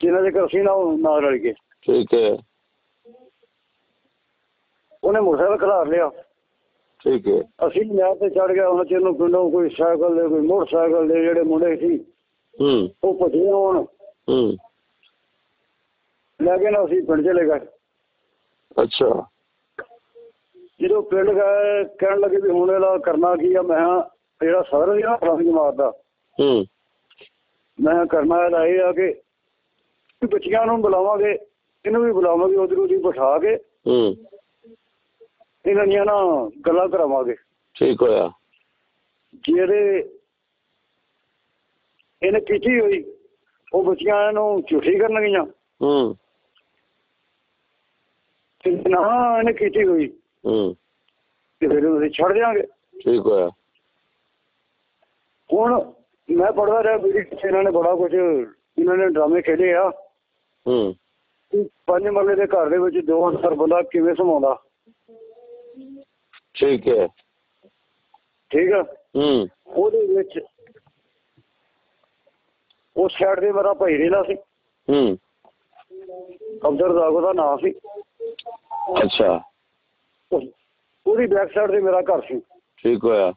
ਜਿੰਨਾ ਚਿਰ ਅਸੀਂ ਨਾ ਰਲ ਗਏ। ਠੀਕ ਹੈ। ਉਹਨੇ ਮੋਟਰਸਾਈਕਲ ਖਿਲਾਰ ਲਿਆ। ਠੀਕ ਹੈ। ਅਸੀਂ ਨਹਿਰ ਤੇ ਚੜ ਗਿਆ। ਉਹਨਾਂ ਚਿਰ ਨੂੰ ਪਿੰਡੋਂ ਕੋਈ ਸਾਈਕਲ ਦੇ ਕੋਈ ਮੋਟਰਸਾਈਕਲ ਦੇ ਜਿਹੜੇ ਮੁੰਡੇ ਸੀ ਉਹ ਭੱਜੇ ਹੋਣ ਲੈ ਕੇ ਨਾ ਅਸੀਂ ਪਿੰਡ ਚਲੇ ਗਏ। ਅੱਛਾ। ਜਦੋਂ ਪਿੰਡ ਗਏ ਕਹਿਣ ਲੱਗੇ ਵੀ ਹੁਣ ਇਹਦਾ ਕਰਨਾ ਕੀ ਆ? ਮੈਂ ਜਿਹੜਾ ਸਦਰ ਸੀ ਨਾ ਸਲਾਮੀ ਜਮਾਤ ਦਾ, ਮੈਂ ਕਰਨਾ ਇਹਦਾ ਇਹ ਆ ਕਿ ਬੱਚੀਆਂ ਨੂੰ ਬੁਲਾਵਾਂਗੇ, ਇਹਨੂੰ ਵੀ ਬੁਲਾਵਾਂਗੇ, ਉਧਰੋਂ ਦੀ ਬਿਠਾ ਕੇ ਇਹਨਾਂ ਦੀਆਂ ਨਾ ਗੱਲਾਂ ਕਰਾਵਾਂਗੇ। ਠੀਕ ਹੋਇਆ। ਜਿਹੜੇ ਇਹਨੇ ਕੀਤੀ ਹੋਈ ਉਹ ਬੱਚੀਆਂ ਇਹਨੂੰ ਝੂਠੀ ਕਰਨਗੀਆਂ ਤੇ ਨਾ ਇਹਨੇ ਕੀਤੀ ਹੋਈ ਤੇ ਫਿਰ ਅਸੀਂ ਛੱਡ ਦਿਆਂਗੇ। ਠੀਕ ਹੋਇਆ। ਹੁਣ ਮੈਂ ਪੜ੍ਹਦਾ ਰਿਹਾ ਮੇਰੀ ਇਹਨਾਂ ਨੇ ਬੜਾ ਕੁਝ ਇਹਨਾਂ ਨੇ ਡਰਾਮੇ ਖੇਡੇ ਆ। 5 ਮਰਲੇ ਦੇ ਘਰ ਦੇ ਵਿੱਚ 2 ਅੰਸਰ ਬੰਦਾ ਕਿਵੇਂ ਸਮਾਉਂਦਾ। ਠੀਕ ਹੈ। ਠੀਕ ਆ। ਉਹਦੇ ਵਿੱਚ ਉਸ ਸਾਈਡ ਤੇ ਮੇਰਾ ਭਾਈ ਰਹਿੰਦਾ ਸੀ। ਅਬਦਰ ਦਾਗ ਉਹਦਾ ਨਾਂ ਸੀ। ਅੱਛਾ। ਉਹਦੀ ਬੈਕ ਸਾਈਡ ਤੇ ਮੇਰਾ ਘਰ ਸੀ। ਠੀਕ ਹੋਇਆ।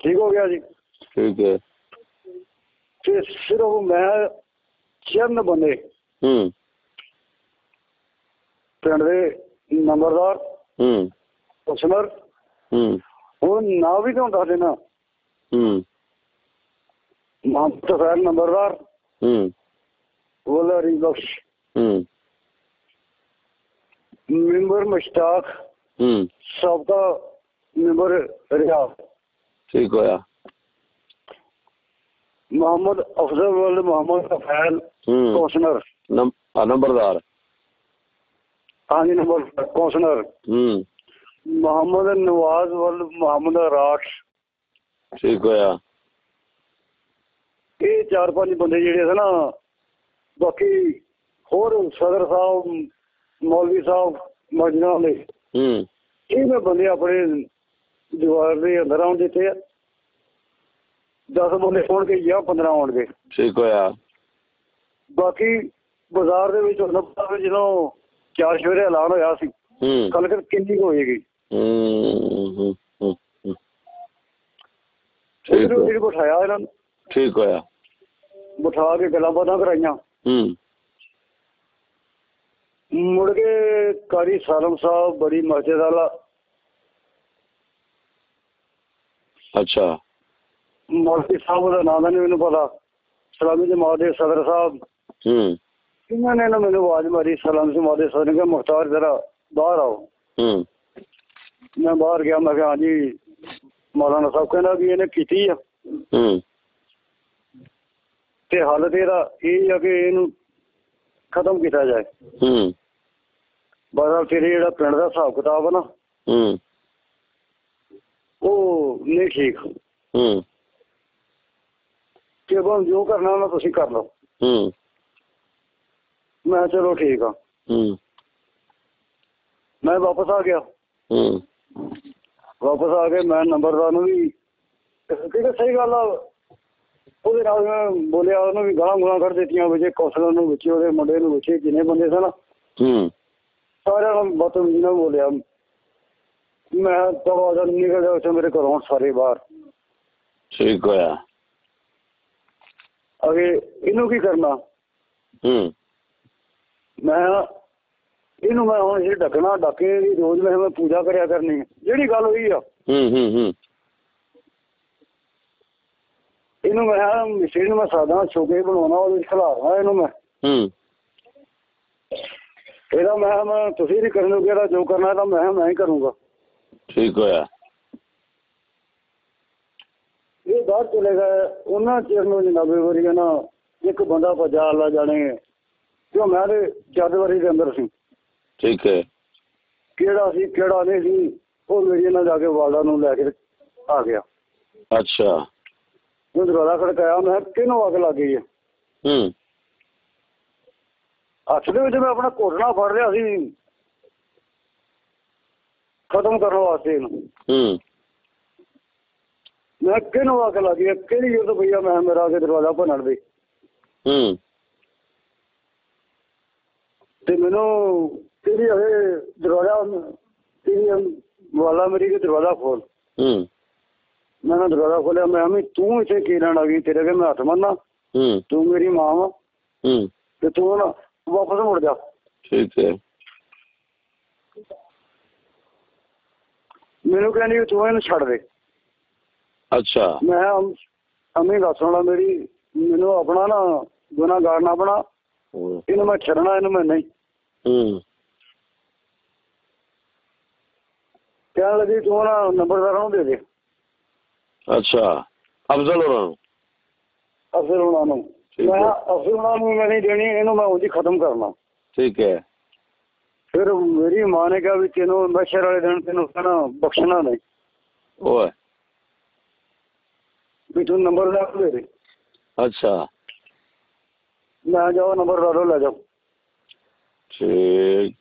ਠੀਕ ਹੋ ਗਿਆ ਜੀ। ਠੀਕ ਹੈ। ਤੇ ਸਿਰਫ ਮੈਂ ਚਰਨ ਬੰਦੇ ਪਿੰਡ ਦੇ ਨੰਬਰਦਾਰ ਕੌਂਸਲਰ ਉਹ ਨਾ ਵੀ ਤੁਹਾਨੂੰ ਦੱਸ ਦੇਣਾ ਫੈਲ ਨੰਬਰਦਾਰ ਹਰੀ ਬਖਸ਼ ਮੈਂਬਰ ਮੁਸ਼ਤਾਕ ਸਾਬਕਾ ਮੈਂਬਰ ਰਿਹਾ। ਠੀਕ ਹੋਇਆ। मोहम्मद अफजल वल मोहम्मद अफैल कौंसलर नंबरदार। हाँ जी नंबर कौंसलर मोहम्मद नवाज वल मोहम्मद राठ। ठीक होया। ये 4-5 बंदे जेडे थे ना बाकी होर सदर साहब मौलवी साहब मौजना वाले ये मैं बंदे अपने दीवार के अंदर आने दिते है। 10 बंदे होणगे या 15 होणगे। ठीक होया। बाकी बाजार दे विच ਜਦੋਂ 4 ਸਵੇਰੇ ਐਲਾਨ ਹੋਇਆ ਸੀ ਕੱਲ ਕਰ ਕਿੰਨੀ ਹੋਏਗੀ। ਠੀਕ ਬਿਠਾਇਆ ਇਹਨਾਂ ਨੂੰ। ਠੀਕ ਹੋਇਆ। ਬਿਠਾ ਕੇ ਗੱਲਾਂ ਬਾਤਾਂ ਕਰਾਈਆਂ। ਮੁੜ ਕੇ ਕਾਰੀ ਸਾਲਮ ਸਾਹਿਬ ਬੜੀ ਮਸਜਿਦ ਵਾਲਾ। ਅੱਛਾ। ਮੌਲਵੀ ਸਾਹਿਬ ਦਾ ਨਾਂ ਦਾ ਨਹੀਂ ਮੈਨੂੰ ਪਤਾ। ਸਲਾਮੀ ਜਮਾਤ ਦੇ ਸਦਰ ਸਾਹਿਬ ਇਹਨਾਂ ਨੇ ਨਾ ਮੈਨੂੰ ਆਵਾਜ਼ ਮਾਰੀ। ਸਲਾਮੀ ਜਮਾਤ ਦੇ ਸਦਰ ਨੇ ਕਿਹਾ ਮੁਖਤਾਰ ਜਰਾ ਬਾਹਰ ਆਓ। ਮੈਂ ਬਾਹਰ ਗਿਆ। ਮੈਂ ਕਿਹਾ ਹਾਂਜੀ ਮੌਲਾਨਾ ਸਾਹਿਬ ਕਹਿੰਦਾ ਵੀ ਇਹਨੇ ਕੀਤੀ ਆ ਤੇ ਹੱਲ ਤੇ ਇਹਦਾ ਇਹ ਆ ਕਿ ਇਹਨੂੰ ਖਤਮ ਕੀਤਾ ਜਾਏ। ਬਸ ਤੇਰੇ ਜਿਹੜਾ ਪਿੰਡ ਦਾ ਹਿਸਾਬ ਕਿਤਾਬ ਆ ਨਾ ਉਹ ਨਹੀਂ ਠੀਕ ਕਿ ਜੋ ਕਰਨਾ ਉਹਨਾਂ ਤੁਸੀਂ ਕਰ ਲਓ। ਮੈਂ ਚਲੋ ਠੀਕ ਆ। ਮੈਂ ਵਾਪਸ ਆ ਗਿਆ। ਵਾਪਸ ਆ ਕੇ ਮੈਂ ਨੰਬਰਦਾਰ ਨੂੰ ਵੀ ਕਿਉਂਕਿ ਸਹੀ ਗੱਲ ਆ ਉਹਦੇ ਨਾਲ ਮੈਂ ਬੋਲਿਆ। ਉਹਨੂੰ ਵੀ ਗਾਲਾਂ ਗੁਲਾਂ ਕੱਢ ਦਿੱਤੀਆਂ ਵਿੱਚ ਕੌਂਸਲਰ ਨੂੰ ਵਿੱਚ ਉਹਦੇ ਮੁੰਡੇ ਨੂੰ ਵਿੱਚ ਜਿੰਨੇ ਬੰਦੇ ਸਨ ਸਾਰਿਆਂ ਨੂੰ ਬਦਤਮੀਜ਼ੀ ਨਾਲ ਬੋਲਿਆ। ਮੈਂ ਦਰਵਾਜ਼ਾ ਨਿਕਲ ਗਿਆ ਉੱਥੇ ਮੇਰੇ ਘਰੋਂ ਸਾਰੇ ਬਾਹਰ। ਠੀਕ ਹੋਇਆ। ਅਗੇ ਇਹਨੂੰ ਕੀ ਕਰਨਾ ਮੈਂ ਇਹਨੂੰ ਮੈਂ ਹੁਣ ਇਹ ਢੱਕਣਾ ਢੱਕੇ ਦੀ ਰੋਜ਼ ਮੈਂ ਪੂਜਾ ਕਰਿਆ ਕਰਨੀ ਜਿਹੜੀ ਗੱਲ ਹੋਈ ਆ। ਇਹਨੂੰ ਮੈਂ ਮਿਸਰੀ ਨੂੰ ਮੈਂ ਸਾਦਾ ਛੋਕੇ ਬਣਾਉਣਾ ਉਹਦੇ ਵਿੱਚ ਖਿਲਾਰਨਾ ਇਹਨੂੰ ਮੈਂ ਇਹਦਾ ਮੈਂ ਤੁਸੀਂ ਨਹੀਂ ਕਰਨ ਨੂੰ ਕਿਹਾ ਜੋ ਕਰਨਾ ਤਾਂ ਮੈਂ ਹੀ ਕਰੂੰਗਾ। ਠੀਕ ਹੋਇਆ। ਇਹ ਬਾਹਰ ਚਲੇ ਗਏ। ਉਹਨਾਂ ਚਿਰ ਨੂੰ ਜਨਾਬੇ ਵਾਰੀ ਨਾ ਇੱਕ ਬੰਦਾ ਭੱਜਾ ਲਾ ਜਾਣੇ ਕਿਉਂ ਮੈਂ ਤੇ ਜੱਦਵਾਰੀ ਦੇ ਅੰਦਰ ਸੀ। ਠੀਕ ਹੈ। ਕਿਹੜਾ ਸੀ ਕਿਹੜਾ ਨਹੀਂ ਸੀ ਉਹ ਮੇਰੀ ਨਾਲ ਜਾ ਕੇ ਵਾਲਦਾ ਨੂੰ ਲੈ ਕੇ ਆ ਗਿਆ। ਅੱਛਾ। ਉਹ ਦਰਵਾਜ਼ਾ ਖੜਕਾਇਆ। ਮੈਂ ਕਿਹਨੂੰ ਅੱਗ ਲੱਗ ਗਈ ਹੈ। ਹੱਥ ਦੇ ਵਿੱਚ ਮੈਂ ਆਪਣਾ ਘੋਟਣਾ ਫੜ ਲਿਆ ਸੀ ਖਤਮ ਕਰਨ ਵਾਸਤੇ ਇਹਨੂੰ। ਮੈਂ ਕਿਹਨੂੰ ਅੱਗ ਲੱਗ ਗਈ ਕਿਹੜੀ ਜरूरत ਪਈ ਆ ਮੈਂ ਮੇਰਾ ਆ ਕੇ ਦਰਵਾਜ਼ਾ ਭੰਨਣ ਦੇ। ਤੇ ਮੈਨੂੰ ਤੇਰੀ ਹਜੇ ਦਰਵਾਜ਼ਾ ਤੇਰੀ ਵਾਲਾ ਮੇਰੀ ਕਿ ਦਰਵਾਜ਼ਾ ਖੋਲ। ਮੈਂ ਦਰਵਾਜ਼ਾ ਖੋਲਿਆ। ਮੈਂ ਵੀ ਤੂੰ ਇੱਥੇ ਕੀ ਲੈਣ ਆ ਗਈ ਤੇਰੇ ਅੱਗੇ ਮੈਂ ਹੱਥ ਮੰਨਾ ਤੂੰ ਮੇਰੀ ਮਾਂ ਵਾ ਤੇ ਤੂੰ ਨਾ ਵਾਪਸ ਮੁੜ ਜਾ। ਠੀਕ ਹੈ। ਮੈਨੂੰ ਕਹਿੰਦੀ ਤੂੰ ਇਹਨੂੰ ਛੱਡ ਦੇ। ਅੱਛਾ। ਮੈਂ ਅੰਮੀ ਗੱਲ ਸੁਣਾ ਮੇਰੀ ਮੈਨੂੰ ਆਪਣਾ ਨਾ ਗੁਨਾਹਗਾਰ ਨਾ ਬਣਾ ਇਹਨੂੰ ਮੈਂ ਛੱਡਣਾ ਇਹਨੂੰ ਮੈਂ ਨਹੀਂ। ਕਹਿਣ ਲੱਗੀ ਤੂੰ ਨਾ ਨੰਬਰਦਾਰਾਂ ਨੂੰ ਦੇ ਦੇ। ਅੱਛਾ। ਅਫਜ਼ਲ ਹੋਰਾਂ ਨੂੰ। ਅਫਜ਼ਲ ਹੋਰਾਂ ਨੂੰ ਮੈਂ ਅਫਜ਼ਲ ਹੋਰਾਂ ਨੂੰ ਮੈਂ ਨਹੀਂ ਦੇਣੀ ਇਹਨੂੰ ਮੈਂ ਉਂਝ ਖਤਮ ਕਰਨਾ। ਠੀਕ ਹੈ। ਫਿਰ ਮੇਰੀ ਮਾਂ ਨੇ ਕਿਹਾ ਵੀ ਤੈਨੂੰ ਮਸ਼ਰ ਵਾਲੇ ਦਿਨ ਤੈਨੂੰ ਕਹਿਣਾ ਬਖਸ਼ਣਾ ਨਹੀਂ ਉਹ ਵੀ ਤੂੰ ਨੰਬਰਦਾਰ ਦੇ ਦੇ। ਅੱਛਾ। ਲੈ ਜਾਓ ਨੰਬਰਦਾਰ ਲੈ ਜਾਓ। ਠੀਕ।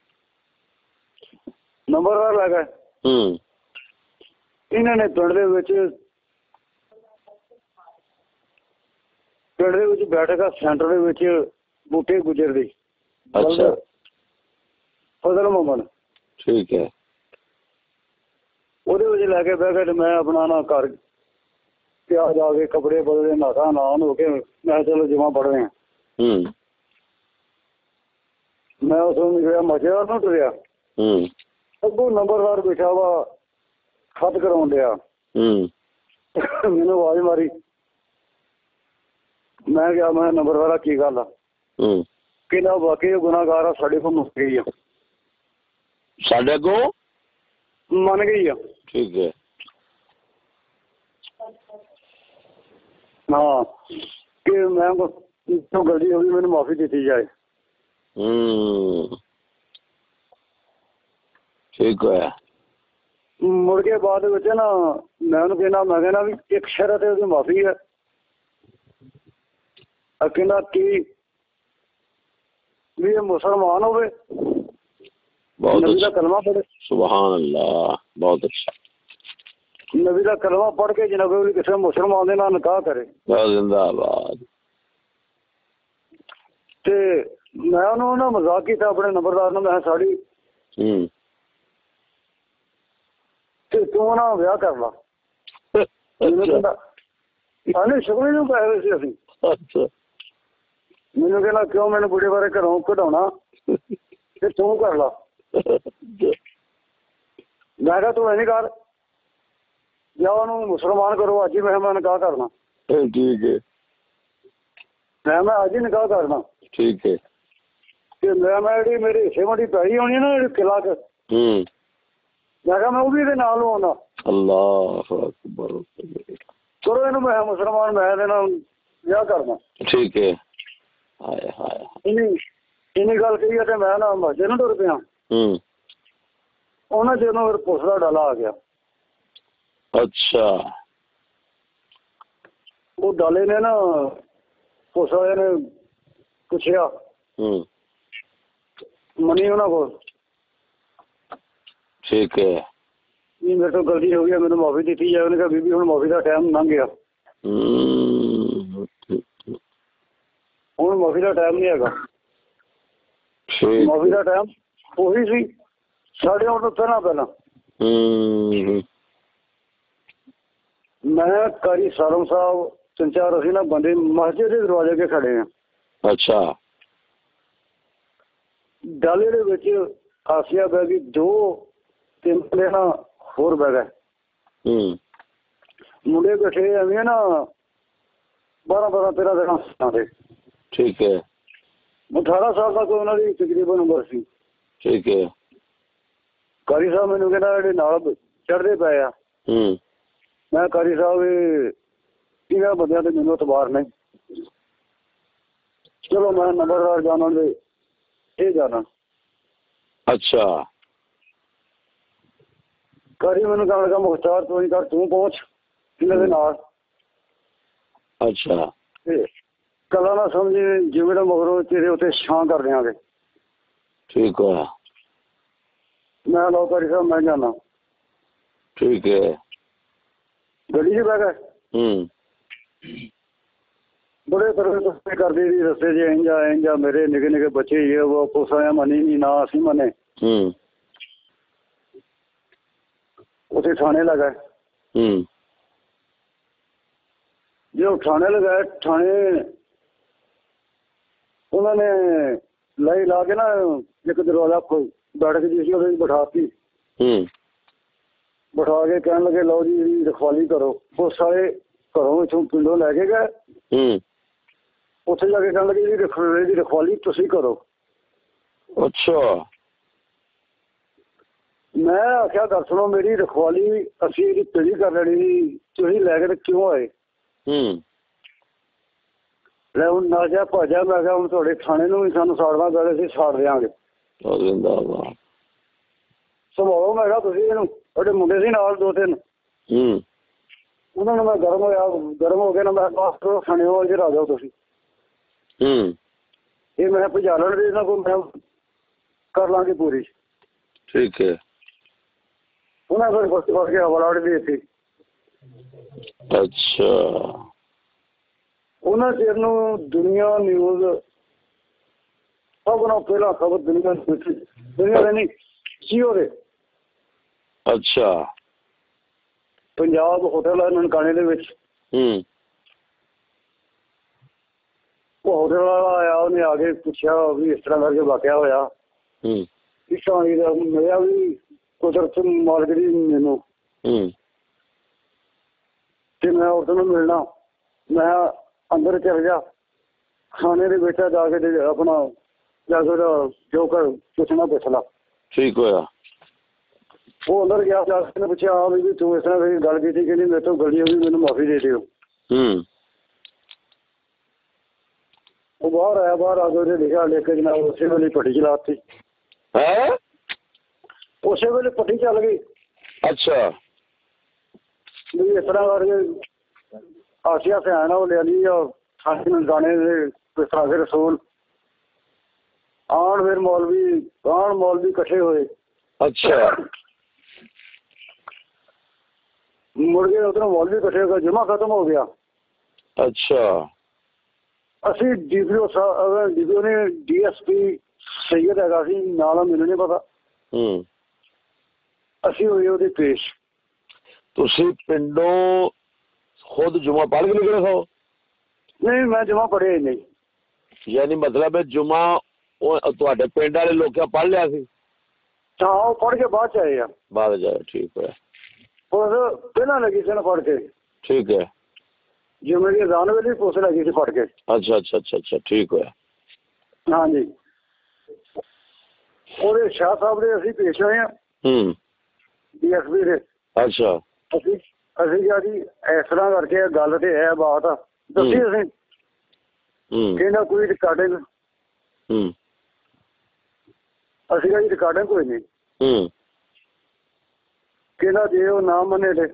ਨੰਬਰਦਾਰ ਲੈ ਗਏ। ਇਹਨਾਂ ਨੇ ਪਿੰਡ ਦੇ ਵਿੱਚ ਪਿੰਡ ਦੇ ਵਿੱਚ ਬੈਠਕ ਸੈਂਟਰ ਦੇ ਵਿੱਚ ਬੂਟੇ ਗੁਜਰ ਦੀ ਫਜ਼ਲ ਮੁਹੰਮਦ। ਠੀਕ ਹੈ। ਉਹਦੇ ਵਿੱਚ ਲੈ ਕੇ ਬਹਿ ਕੇ ਤੇ ਮੈਂ ਆਪਣਾ ਨਾ ਘਰ ਪਿਆ ਜਾ ਕੇ ਕੱਪੜੇ ਬਦਲੇ ਨਹਾਤਾ ਨਹਾਉਣ ਹੋ ਕੇ ਮੈਂ ਚਲੋ ਜਮਾ ਪੜ੍ਹਦੇ ਹਾਂ। ਮੈਂ ਉਸ ਨੂੰ ਨਿਕਲਿਆ ਮਜ਼ੇਦਾਰ ਨੂੰ ਤੁਰਿਆ ਅੱਗੋਂ ਨੰਬਰਦਾਰ ਬੈਠਾ ਵਾ ਖਤ ਕਰਾਉਣ ਡਿਆ। ਮੈਨੂੰ ਆਵਾਜ਼ ਮਾਰੀ। ਮੈਂ ਕਿਹਾ ਮੈਂ ਨੰਬਰਦਾਰਾ ਕੀ ਗੱਲ ਆ? ਕਹਿੰਦਾ ਵਾਕਈ ਗੁਨਾਹਗਾਰ ਆ, ਸਾਡੇ ਕੋਲ ਮੁੱਕ ਗਈ ਆ। ਸਾਡੇ ਕੋਲ ਮੰਨ ਗਈ ਆ। ਠੀਕ ਹੈ। ਹਾਂ ਕਿ ਮੈਂ ਗਲਤੀ ਹੋ ਗਈ, ਮੈਨੂੰ ਮਾਫੀ ਦਿੱਤੀ ਜਾਏ। ਠੀਕ ਹੈ। ਮੁੜ ਕੇ ਬਾਅਦ ਵਿੱਚ ਨਾ ਮੈਂ ਉਹਨੂੰ ਕਹਿੰਦਾ ਵੀ ਇੱਕ ਸ਼ਰਤ ਹੈ ਉਹਦੀ ਮਾਫੀ ਹੈ। ਕਹਿੰਦਾ ਕੀ? ਵੀ ਇਹ ਮੁਸਲਮਾਨ ਹੋਵੇ, ਨਬੀ ਦਾ ਕਲਮਾ ਪੜ੍ਹੇ। ਸੁਭਾਨ ਅੱਲਾਹ, ਬਹੁਤ ਅੱਛਾ। ਨਬੀ ਦਾ ਕਲਮਾ ਪੜ੍ਹ ਕੇ ਜਨਾਬ ਕਿਸੇ ਮੁਸਲਮਾਨ ਦੇ ਨਾਲ ਨਿਕਾਹ ਕਰੇ। ਜ਼ਿੰਦਾਬਾਦ। ਤੇ ਮੈਂ ਉਹਨੂੰ ਨਾ ਮਜ਼ਾਕ ਕੀਤਾ ਆਪਣੇ ਨੰਬਰਦਾਰ ਨੂੰ। ਮੈਂ ਸਾੜੀ ਤੇ ਤੂੰ ਨਾ ਵਿਆਹ ਕਰ ਲਾ। ਮੈਨੂੰ ਕਹਿੰਦਾ ਸਾਨੂੰ ਸ਼ੁਕਰ ਨੂੰ ਪਏ ਹੋਏ ਸੀ ਅਸੀਂ। ਮੈਨੂੰ ਕਹਿੰਦਾ ਕਿਉਂ? ਮੈਨੂੰ ਬੁੜੇ ਬਾਰੇ ਘਰੋਂ ਕਢਾਉਣਾ ਤੇ ਤੂੰ ਕਰ ਲਾ। ਮੈਂ ਕਿਹਾ ਤੂੰ ਐਵੇਂ ਕਰ, ਜਾਂ ਉਹਨੂੰ ਮੁਸਲਮਾਨ ਕਰੋ ਅੱਜ ਹੀ। ਮੈਂ ਨਿਕਾਹ ਕਰਨਾ। ਠੀਕ ਹੈ। ਮੈਂ ਅੱਜ ਹੀ ਨਿਕਾਹ ਕਰਨਾ। ਠੀਕ ਹੈ। ਤੇ ਮੈਂ ਜਿਹੜੀ ਮੇਰੇ ਹਿੱਸੇ ਵਾਲੀ ਪੈਲੀ ਆਉਣੀ ਨਾ ਜਿਹੜੀ ਕਿਲਾ ਚ, ਮੈਂ ਕਿਹਾ ਮੈਂ ਉਹ ਵੀ ਇਹਦੇ ਨਾਲ ਆਉਣਾ। ਅੱਲਾਹੁ ਅਕਬਰ। ਚਲੋ ਇਹਨੂੰ ਮੈਂ ਮੁਸਲਮਾਨ ਮੈਂ ਇਹਦੇ ਨਾਲ ਵਿਆਹ ਕਰਨਾ। ਠੀਕ ਹੈ। ਇੰਨੀ ਗੱਲ ਕਹੀ ਤੇ ਮੈਂ ਨਾ ਮਸਜਿਦ ਨੂੰ ਤੁਰ ਪਿਆ। ਉਹਨਾਂ ਜਦੋਂ ਫਿਰ ਪੁਲਿਸ ਦਾ ਡਾਲਾ ਆ ਗਿਆ। ਅੱਛਾ। ਉਹ ਡਾਲੇ ਨੇ ਨਾ ਪੁਲਿਸ ਵਾਲੇ ਨੇ ਪੁੱਛਿਆ ਮਨੀ ਉਹਨਾਂ ਕੋਲ। ਠੀਕ ਹੈ। ਵੀ ਮੇਰੇ ਤੋਂ ਗਲਤੀ ਹੋ ਗਈ, ਮੈਨੂੰ ਮਾਫੀ ਦਿੱਤੀ ਜਾਏ। ਉਹਨੇ ਕਿਹਾ ਬੀਬੀ ਹੁਣ ਮਾਫੀ ਦਾ ਟਾਈਮ ਲੰਘ ਗਿਆ, ਹੁਣ ਮਾਫੀ ਦਾ ਟਾਈਮ ਨਹੀਂ ਹੈਗਾ। ਮਾਫੀ ਦਾ ਟਾਈਮ ਉਹੀ ਸੀ ਸਾਡੇ ਆਉਣ ਤੋਂ ਪਹਿਲਾਂ। ਮੈਂ ਕਾਰੀ ਸਾਲਮ ਸਾਹਿਬ 3-4 ਅਸੀਂ ਨਾ ਬੰਦੇ ਮਸਜਿਦ ਦੇ ਦਰਵਾਜ਼ੇ ਅੱਗੇ ਖੜੇ ਆ। ਅੱਛਾ। ਡਾਲੇ ਦੇ ਵਿੱਚ ਆਸਿਆ ਬਹਿ ਗਈ, 2-3 ਮੁੰਡੇ ਨਾ ਹੋਰ ਬਹਿ ਗਏ। ਮੁੰਡੇ ਬੈਠੇ ਐਵੇਂ ਨਾ 12-13 ਸਾਲਾਂ ਦੇ। ਠੀਕ ਹੈ। 18 ਸਾਲ ਤੱਕ ਉਹਨਾਂ ਦੀ ਤਕਰੀਬਨ ਉਮਰ ਸੀ। ਠੀਕ ਹੈ। ਕਾਰੀ ਸਾਹਿਬ ਮੈਨੂੰ ਕਹਿੰਦਾ ਜਿਹੜੇ ਨਾਲ ਚੜ੍ਹਦੇ ਪਏ ਆ। ਮੈਂ ਕਾਰੀ ਸਾਹਿਬ ਇਹਨਾਂ ਬੰਦਿਆਂ ਤੇ ਮੈਨੂੰ ਇਤਬਾਰ ਨਹੀਂ। ਚਲੋ ਮੈਂ ਨੰਬਰਦਾਰ ਜਾਣਨ ਦੇ ਇਹ ਜਾਣਾ। ਅੱਛਾ। ਕਾਰੀ ਮੈਨੂੰ ਕਹਿਣ ਲੱਗਾ ਮੁਖਤਾਰ ਤੂੰ ਹੀ ਕਰ, ਤੂੰ ਪਹੁੰਚ ਇਹਨਾਂ ਦੇ ਨਾਲ। ਅੱਛਾ। ਕਲਾ ਨਾ ਸਮਝੀ ਜਿਵੇਂ ਦਾ ਮਗਰੋਂ ਤੇਰੇ ਉੱਤੇ ਛਾਂ ਕਰ ਦਿਆਂਗੇ। ਠੀਕ ਹੈ। ਮੈਂ ਲਓ ਕਾਰੀ ਸਾਹਿਬ ਮੈਂ ਜਾਣਾ। ਠੀਕ ਹੈ। ਗੱਡੀ 'ਚ ਬਹਿ ਗਏ। ਬੜੇ ਤਰ੍ਹਾਂ ਕਰਦੇ ਸੀ ਰਸਤੇ 'ਚ ਇੰਜਾ ਮੇਰੇ ਨਿੱਕੇ ਨਿੱਕੇ ਬੱਚੇ ਇਹ ਉਹ ਪੁੱਛਿਆ ਮਨੀ ਨਹੀਂ ਨਾ ਅਸੀਂ ਮੰਨੇ। ਉੱਥੇ ਥਾਣੇ ਲਗਾਏ। ਜੋ ਥਾਣੇ ਲਗਾਏ, ਥਾਣੇ ਉਹਨਾਂ ਨੇ ਲਾ ਕੇ ਨਾ ਇੱਕ ਦਰਵਾਜ਼ਾ ਬੈਠਕ ਜੀ ਸੀ ਉਹਦੇ ਵਿੱਚ ਬਿਠਾਤੀ। ਬਿਠਾ ਕੇ ਕਹਿਣ ਲੱਗੇ ਲਓ ਜੀ ਇਹਦੀ ਰਖਵਾਲੀ ਕਰੋ। ਉਹ ਸਾਰੇ ਘਰੋਂ ਇੱਥੋਂ ਪਿੰਡੋਂ ਲੈ ਕੇ ਗਏ। ਉੱਥੇ ਜਾ ਕੇ ਕਹਿਣ ਲੱਗੇ ਇਹਦੀ ਰਖਵਾਲੀ ਤੁਸੀਂ ਕਰੋ। ਅੱਛਾ। ਮੈਂ ਆਖਿਆ ਗੱਲ ਸੁਣੋ, ਮੇਰੀ ਰਖਵਾਲੀ ਅਸੀਂ ਇਹਦੀ ਪੀੜੀ ਕਰ ਲੈਣੀ, ਤੁਸੀਂ ਲੈ ਕੇ ਕਿਉਂ ਆਏ? ਲੈ ਹੁਣ ਨਾ ਜਾ ਭਾਜਾ। ਮੈਂ ਕਿਹਾ ਹੁਣ ਤੁਹਾਡੇ ਥਾਣੇ ਨੂੰ ਵੀ ਸਾਨੂੰ ਸਾੜਨਾ ਪਿਆ, ਅਸੀਂ ਸਾੜ ਦਿਆਂਗੇ। ਸੰਭਾਲੋ ਮੈਂ ਕਿਹਾ ਤੁਸੀਂ ਇਹਨੂੰ। ਤੁਹਾਡੇ ਮੁੰਡੇ ਸੀ ਨਾਲ 2-3, ਉਹਨਾਂ ਨੂੰ ਮੈਂ ਗਰਮ ਹੋ ਕੇ ਨਾ ਮੈਂ ਥਾਣੇ ਵੱਲ ਚ ਆ ਜਾਓ ਤੁਸੀਂ। ਇਹ ਮੈਂ ਭਜਾ ਲੈਣ ਦੇ ਇਹਨਾਂ ਕੋਲ, ਮੈਂ ਕਰ ਲਾਂਗੇ ਪੂਰੀ। ਠੀਕ ਹੈ। ਉਹਨਾਂ ਫਿਰ ਕੁਛ ਫੜ ਕੇ ਹਵਾਲਾਟ ਦੇ ਦਿੱਤੀ। ਅੱਛਾ। ਉਹਨਾਂ ਚਿਰ ਨੂੰ ਦੁਨੀਆ ਨਿਊਜ਼ ਸਭ ਨਾਲੋਂ ਪਹਿਲਾਂ ਖਬਰ ਦੁਨੀਆ ਦੇ ਨਹੀਂ ਜੀਓ ਦੇ। ਅੱਛਾ। ਪੰਜਾਬ ਹੋਟਲ ਹੈ ਨਨਕਾਣੇ ਦੇ ਵਿੱਚ। ਉਹ ਹੋਟਲ ਵਾਲਾ ਆਇਆ, ਉਹਨੇ ਆ ਕੇ ਪੁੱਛਿਆ ਵੀ ਇਸ ਤਰ੍ਹਾਂ ਕਰਕੇ ਵਾਕਿਆ ਹੋਇਆ। ਇਸ ਤਰ੍ਹਾਂ ਮਿਲਿਆ ਵੀ ਕੁਦਰਤ ਮਾਲਕ ਦੀ ਮੈਨੂੰ, ਤੇ ਮੈਂ ਉਸ ਨੂੰ ਮਿਲਣਾ। ਮੈਂ ਅੰਦਰ ਚੱਲ ਗਿਆ ਖਾਣੇ ਦੇ ਵਿੱਚ ਜਾ ਕੇ ਆਪਣਾ ਜਾ ਕੇ ਜੋ ਕਰ ਪੁੱਛਣਾ ਪੁੱਛ ਲਾ। ਠੀਕ ਹੋਇਆ। ਉਹ ਅੰਦਰ ਗਿਆ, ਜਾ ਕੇ ਪੁੱਛਿਆ ਹਾਂ ਵੀ ਤੂੰ ਇਸ ਤਰ੍ਹਾਂ ਗੱਲ ਕੀਤੀ ਕਿ ਨਹੀਂ, ਮੇਰੇ ਤੋਂ ਗਲਤੀ ਹੋ ਗਈ, ਮੈਨੂੰ ਮਾਫੀ ਦੇ ਦਿਓ। ਉਹ ਬਾਹਰ ਆਇਆ, ਬਾਹਰ ਆ ਕੇ ਉਹਨੇ ਲਿਖਿਆ ਲਿਖ ਕੇ ਜਨਾਬ ਉਸੇ ਵੇਲੇ ਪੱਟੀ ਚਲਾਤੀ। ਉਸੇ ਵੇਲੇ ਪੱਟੀ ਚੱਲ ਗਈ। ਅੱਛਾ। ਵੀ ਇਸ ਤਰ੍ਹਾਂ ਕਰਕੇ ਆਸਿਆ ਸਿਆਣਾ ਉਹ ਲਿਆ ਲਈ ਖਾਣੇ ਨਨਕਾਣੇ ਦੇ ਸਾਗੇ ਰਸੂਲ ਆਣ, ਫਿਰ ਮੌਲਵੀ ਇਕੱਠੇ ਹੋਏ। ਅੱਛਾ। ਮੁੜ ਕੇ ਉਧਰੋਂ ਮੌਲਵੀ ਇਕੱਠੇ ਹੋ ਗਏ, ਜਮਾ ਖਤਮ ਹੋ ਗਿਆ। ਅੱਛਾ। ਅਸੀਂ ਡੀਪੀਓ ਨੇ DSP ਸੈਯਦ ਹੈਗਾ ਸੀ ਨਾਲ, ਮੈਨੂੰ ਨਹੀਂ ਪਤਾ। ਅਸੀਂ ਹੋਏ ਉਹਦੇ ਪੇਸ਼। ਤੁਸੀਂ ਪਿੰਡੋਂ ਖੁਦ ਜੁਮਾ ਪੜ੍ਹ ਕੇ ਨਿਕਲੇ ਹੋ? ਨਹੀਂ, ਮੈਂ ਜਮਾ ਪੜ੍ਹਿਆ ਹੀ ਨਹੀਂ। ਯਾਨੀ ਮਤਲਬ ਹੈ ਜੁਮਾ ਉਹ ਤੁਹਾਡੇ ਪਿੰਡ ਵਾਲੇ ਲੋਕਾਂ ਪੜ੍ਹ ਲਿਆ ਸੀ? ਹਾਂ, ਉਹ ਪੜ੍ਹ ਕੇ ਬਾਅਦ ਚ ਆਏ ਆ। ਬਾਅਦ ਚ ਆਏ, ਠੀਕ ਹੈ। ਉਹ ਪਹਿਲਾਂ ਲੱਗੀ ਸੀ ਨਾ ਪੜ੍ਹ ਕੇ। ਠੀਕ ਹੈ। ਜੋ ਮੇਰੀ ਅਜ਼ਾਨ ਵੇਲੇ ਪੁੱਛ ਲੱਗੀ ਸੀ ਪੜ੍ਹ ਕੇ। ਅੱਛਾ ਅੱਛਾ ਅੱਛਾ ਅੱਛਾ, ਠੀਕ ਹੋਇਆ। ਹਾਂਜੀ, ਉਹਦੇ ਸ਼ਾਹ ਸਾਹਿਬ ਦੇ ਅਸੀਂ ਪੇਸ਼ ਹੋਏ ਹਾਂ। DSP ਦੇ। ਅੱਛਾ। ਅਸੀਂ ਕਿਹਾ ਜੀ ਇਸ ਤਰ੍ਹਾਂ ਕਰਕੇ ਗੱਲ ਤੇ ਹੈ, ਬਾਤ ਦੱਸੀ ਅਸੀਂ। ਕਹਿੰਦਾ ਕੋਈ ਰਿਕਾਰਡਿੰਗ। ਅਸੀਂ ਕਿਹਾ ਜੀ ਰਿਕਾਰਡਿੰਗ ਕੋਈ ਨਹੀਂ। ਕਹਿੰਦਾ ਜੇ ਉਹ ਨਾ ਮੰਨੇ ਤੇ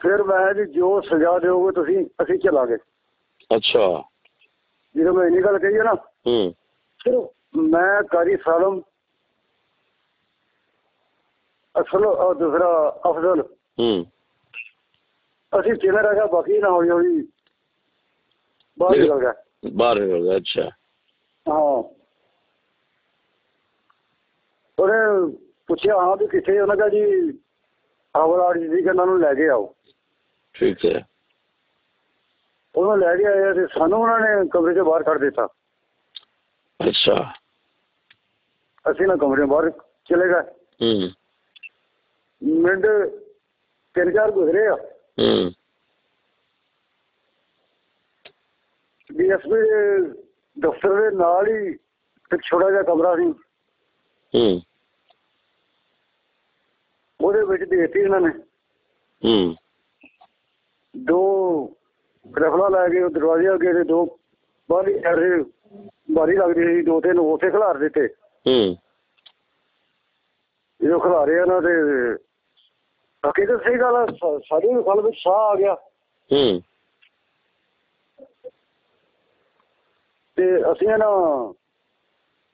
ਫਿਰ ਮੈਂ ਜੀ ਜੋ ਸਜ਼ਾ ਦਿਓਗੇ ਤੁਸੀਂ, ਅਸੀਂ ਚਲਾਂਗੇ। ਅੱਛਾ। ਜਦੋਂ ਮੈਂ ਇੰਨੀ ਗੱਲ ਕਹੀ ਹੈ ਨਾ, ਫਿਰ ਮੈਂ ਕਾਰੀ ਸਾਲਮ ਅਸਲ ਔਰ ਦੂਸਰਾ ਅਫਜ਼ਲ ਅਸੀਂ ਚਿਹਰਾ ਰਹਿ ਗਿਆ, ਬਾਕੀ ਨਾ ਹੌਲੀ ਹੌਲੀ ਬਾਹਰ ਨਿਕਲ ਗਿਆ। ਬਾਹਰ ਨਿਕਲ ਗਿਆ। ਅੱਛਾ। ਹਾਂ, ਉਹਨੇ ਪੁੱਛਿਆ ਹਾਂ ਵੀ ਕਿੱਥੇ, ਉਹਨਾਂ ਕਿਹਾ ਜੀ ਹਵਲਦਾਰ ਜੀ ਸੀ, ਕਹਿੰਦਾ ਉਹਨੂੰ ਲੈ ਕੇ ਆਓ। ਠੀਕ ਹੈ। ਉਹਨੂੰ ਲੈ ਕੇ ਆਏ ਤੇ ਸਾਨੂੰ ਉਹਨਾਂ ਨੇ ਕਮਰੇ ਚੋਂ ਬਾਹਰ ਕੱਢ ਦਿੱਤਾ। ਅੱਛਾ। ਅਸੀਂ ਨਾ ਕਮਰੇ ਬਾਹਰ ਚਲੇ ਗਏ। ਮਿੰਟ 3-4 ਗੁਜ਼ਰੇ ਆ। DSP ਦੇ ਦਫ਼ਤਰ ਦੇ ਨਾਲ ਹੀ ਇੱਕ ਛੋਟਾ ਜਿਹਾ ਕਮਰਾ ਸੀ। ਉਹਦੇ ਵਿੱਚ ਦੇਤੀ ਇਹਨਾਂ ਨੇ 2 ਰਫਲਾਂ ਲੈ ਕੇ ਦਰਵਾਜ਼ੇ ਅੱਗੇ ਤੇ 2 ਬਾਰੀ ਲੱਗਦੀ ਸੀ, 2-3 ਉੱਥੇ ਖਿਲਾਰ ਦਿੱਤੇ। ਜਦੋਂ ਖਿਲਾਰੇ ਉਹਨਾਂ ਤੇ ਬਾਕੀ ਤਾਂ ਸਹੀ ਗੱਲ ਸਾਡੀ ਗੱਲ ਵਿੱਚ ਸਾਹ ਆ ਗਿਆ। ਤੇ ਅਸੀਂ ਨਾ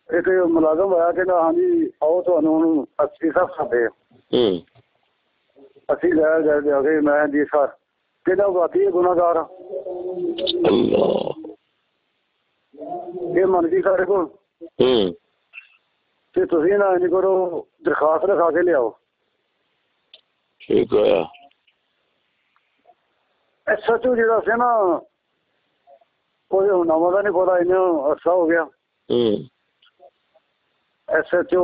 ਇੱਕ ਮੁਲਾਜ਼ਮ ਆਇਆ, ਕਹਿੰਦਾ ਹਾਂਜੀ ਆਓ ਤੁਹਾਨੂੰ ਹੁਣ 80 ਸਾਹਿਬ ਸਾਡੇ। ਅਸੀਂ ਲੈ ਗਏ, ਮੈਂ ਜੀ ਸਰ, ਕਹਿੰਦਾ ਬਾਕੀ ਗੁਨਾਹਗਾਰ ਇਹ ਮੰਨ ਗਈ ਸਾਡੇ ਕੋਲ, ਤੇ ਤੁਸੀਂ ਨਾ ਇੰਝ ਕਰੋ ਦਰਖਾਸਤ ਲਿਖਾ ਕੇ ਲਿਆਓ। ਠੀਕ ਹੋਇਆ। SHO ਜਿਹੜਾ ਸੀ ਨਾ, ਉਹਦੇ ਹੁਣ ਨਾਮਾਂ ਦਾ ਨਹੀਂ ਪਤਾ, ਇੰਨਾ ਅਰਸਾ ਹੋ ਗਿਆ। SHO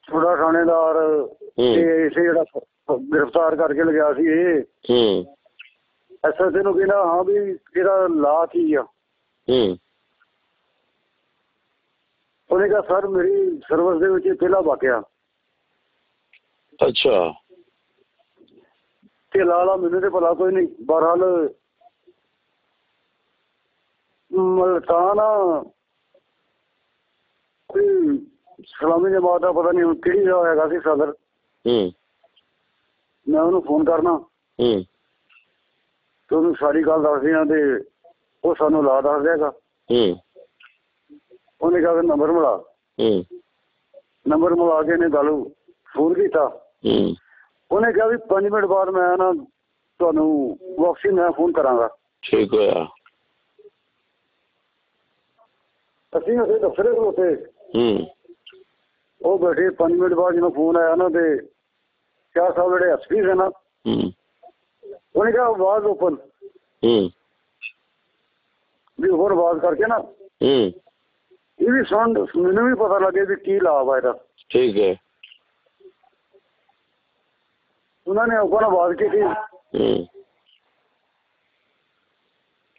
ਥੋੜਾ ਥਾਣੇਦਾਰ ਤੇ ਇਸੇ ਜਿਹੜਾ ਗ੍ਰਿਫਤਾਰ ਕਰਕੇ ਲਗਿਆ ਸੀ ਇਹ SHO ਨੂੰ ਕਹਿੰਦਾ ਹਾਂ ਵੀ ਇਹਦਾ ਲਾ ਕੀ ਆ। ਉਹਨੇ ਕਿਹਾ ਸਰ ਮੇਰੀ ਸਰਵਿਸ ਦੇ ਵਿੱਚ ਪਹਿਲਾ ਵਾਕਿਆ। ਅੱਛਾ। ਤੇ ਲਾਲਾ ਮੈਨੂੰ ਤੇ ਭਲਾ ਕੋਈ ਨਹੀਂ। ਬਹਰਹਾਲ ਮਲਤਾਨ ਕੋਈ ਸਲਾਮੀ ਜਮਾਤ ਦਾ ਪਤਾ ਨਹੀਂ ਹੁਣ ਕਿਹੜੀ ਦਾ ਹੈਗਾ ਸੀ ਸਦਰ। ਮੈਂ ਉਹਨੂੰ ਫੋਨ ਕਰਨਾ ਤੇ ਉਹਨੂੰ ਸਾਰੀ ਗੱਲ ਦੱਸਦੇ ਆ ਤੇ ਉਹ ਸਾਨੂੰ ਲਾ ਦੱਸ ਦੇਗਾ। ਉਹਨੇ ਕਿਹਾ ਨੰਬਰ ਮਿਲਾ। ਨੰਬਰ ਮਿਲਾ ਕੇ ਇਹਨੇ ਗੱਲ ਫੋਨ ਕੀਤਾ। ਉਹਨੇ ਕਿਹਾ ਵੀ 5 ਮਿੰਟ ਬਾਅਦ ਮੈਂ ਨਾ ਤੁਹਾਨੂੰ ਵਾਪਸੀ ਮੈਂ ਫੋਨ ਕਰਾਂਗਾ। ਠੀਕ ਹੋਇਆ। ਅਸੀਂ ਉੱਥੇ ਦਫ਼ਤਰ ਉੱਤੇ ਉਹ ਬੈਠੇ 5 ਮਿੰਟ ਬਾਅਦ ਜਦੋਂ ਫੋਨ ਆਇਆ ਨਾ ਤੇ ਚਾਰ ਸਾਹਿਬ ਜਿਹੜੇ ਐਸਪੀ ਸੀ ਨਾ ਉਹਨੇ ਕਿਹਾ ਆਵਾਜ਼ ਓਪਨ ਵੀ ਹੋਰ ਆਵਾਜ਼ ਕਰਕੇ ਨਾ ਇਹ ਵੀ ਸੁਣ ਮੈਨੂੰ ਵੀ ਪਤਾ ਲੱਗੇ ਵੀ ਕੀ ਲਾਭ ਆ ਇਹਦਾ। ਠੀਕ ਹੈ। ਉਹਨਾਂ ਨੇ ਓਪਨ ਆਵਾਜ਼ ਕੀਤੀ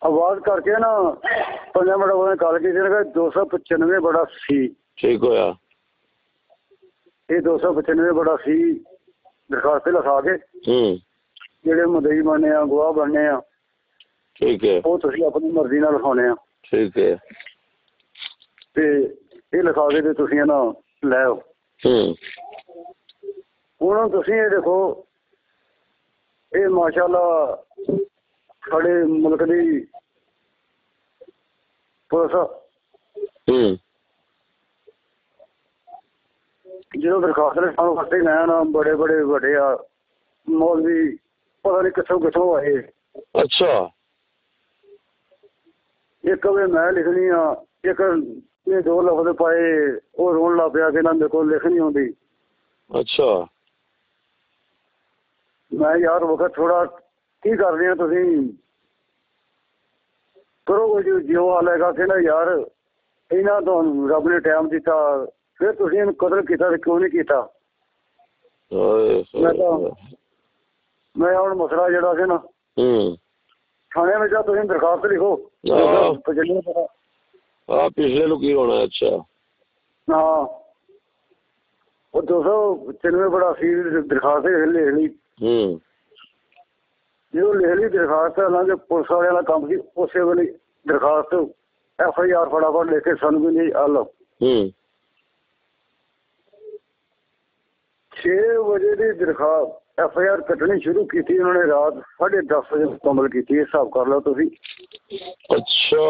ਆਵਾਜ਼ ਕਰਕੇ ਨਾ 5 ਮਿੰਟ ਉਹਨੇ ਕਾਲ ਕੀਤੀ 295 ਬੜਾ ਸੀ। ਠੀਕ ਹੋਇਆ। ਇਹ 295 ਬੜਾ ਸੀ ਦਰਖਾਸਤ ਲਿਖਾ ਕੇ ਜਿਹੜੇ ਮੁਦਈ ਬਣਨੇ ਆ ਗਵਾਹ ਬਣਨੇ ਆ ਠੀਕ ਹੈ ਉਹ ਤੁਸੀਂ ਆਪਣੀ ਮਰਜ਼ੀ ਨਾਲ ਲਿਖਾਉਣੇ ਆ। ਠੀਕ ਹੈ। ਤੇ ਇਹ ਲਿਖਾ ਕੇ ਤੇ ਤੁਸੀਂ ਨਾ ਲੈ ਆਓ। ਹੁਣ ਤੁਸੀਂ ਇਹ ਦੇਖੋ ਇਹ ਮਾਸ਼ਾਅੱਲਾ ਸਾਡੇ ਮੁਲਕ ਦੀ ਪੁਲਿਸ ਜਦੋਂ ਦਰਖਾਸਤ ਲਿਖਾਉਣ ਵਾਸਤੇ ਮੈਂ ਨਾ ਬੜੇ ਬੜੇ ਵੱਡੇ ਆ ਮੌਲਵੀ ਪਤਾ ਨਹੀਂ ਕਿੱਥੋਂ ਕਿੱਥੋਂ ਆਏ। ਅੱਛਾ। ਇੱਕ ਵੇ ਮੈਂ ਲਿਖਣੀ ਆ ਇੱਕ ਇਹ 2 ਲਫ਼ਜ਼ ਪਾਏ ਉਹ ਰੋਣ ਲੱਗ ਪਿਆ ਕਿ ਨਾ ਮੇਰੇ ਕੋਲ ਲਿਖ ਨਹੀਂ ਆਉਂਦੀ। ਅੱਛਾ। ਮੈਂ ਯਾਰ ਵਕਤ ਥੋੜਾ ਕੀ ਕਰ ਰਹੇ ਤੁਸੀਂ ਕਰੋ ਜਿਉਂ ਆ ਲੈਗਾ ਕਹਿੰਦਾ ਯਾਰ ਇਹਨਾਂ ਤੋਂ ਰੱਬ ਨੇ ਟਾਈਮ ਦਿੱਤਾ ਫਿਰ ਤੁਸੀਂ ਇਹਨੂੰ ਕਦਰ ਕੀਤਾ ਤੇ ਕਿਉਂ ਨਹੀਂ ਕੀਤਾ। ਮੈਂ ਹੁਣ ਮਸਲਾ ਜਿਹੜਾ ਸੀ ਨਾ ਥਾਣੇ ਵਿੱਚ ਤੁਸੀਂ ਦਰਖਾਸਤ ਲਿਖੋ ਪਿਛਲੇ ਨੂੰ ਕੀ ਹੋਣਾ। ਅੱਛਾ। ਹਾਂ ਉਹ 295 ਬੜਾ ਸੀ ਦਰਖਾਸਤ ਲਿਖ ਲਈ ਜਦੋਂ ਲਿਖ ਲਈ ਦਰਖਾਸਤ ਹਾਲਾਂਕਿ ਪੁਲਿਸ ਵਾਲਿਆਂ ਦਾ ਕੰਮ ਸੀ ਉਸੇ ਵੇਲੇ ਦਰਖਾਸਤ FIR ਫਟਾਫਟ ਲਿਖ ਕੇ ਸਾਨੂੰ ਵੀ ਨਹੀਂ ਆ ਲਓ 6 ਵਜੇ ਦੀ ਦਰਖਾਸਤ FIR ਕੱਟਣੀ ਸ਼ੁਰੂ ਕੀਤੀ ਉਹਨਾਂ ਨੇ ਰਾਤ 10:30 ਵਜੇ ਮੁਕੰਮਲ ਕੀਤੀ। ਹਿਸਾਬ ਕਰ ਲਓ ਤੁਸੀਂ। ਅੱਛਾ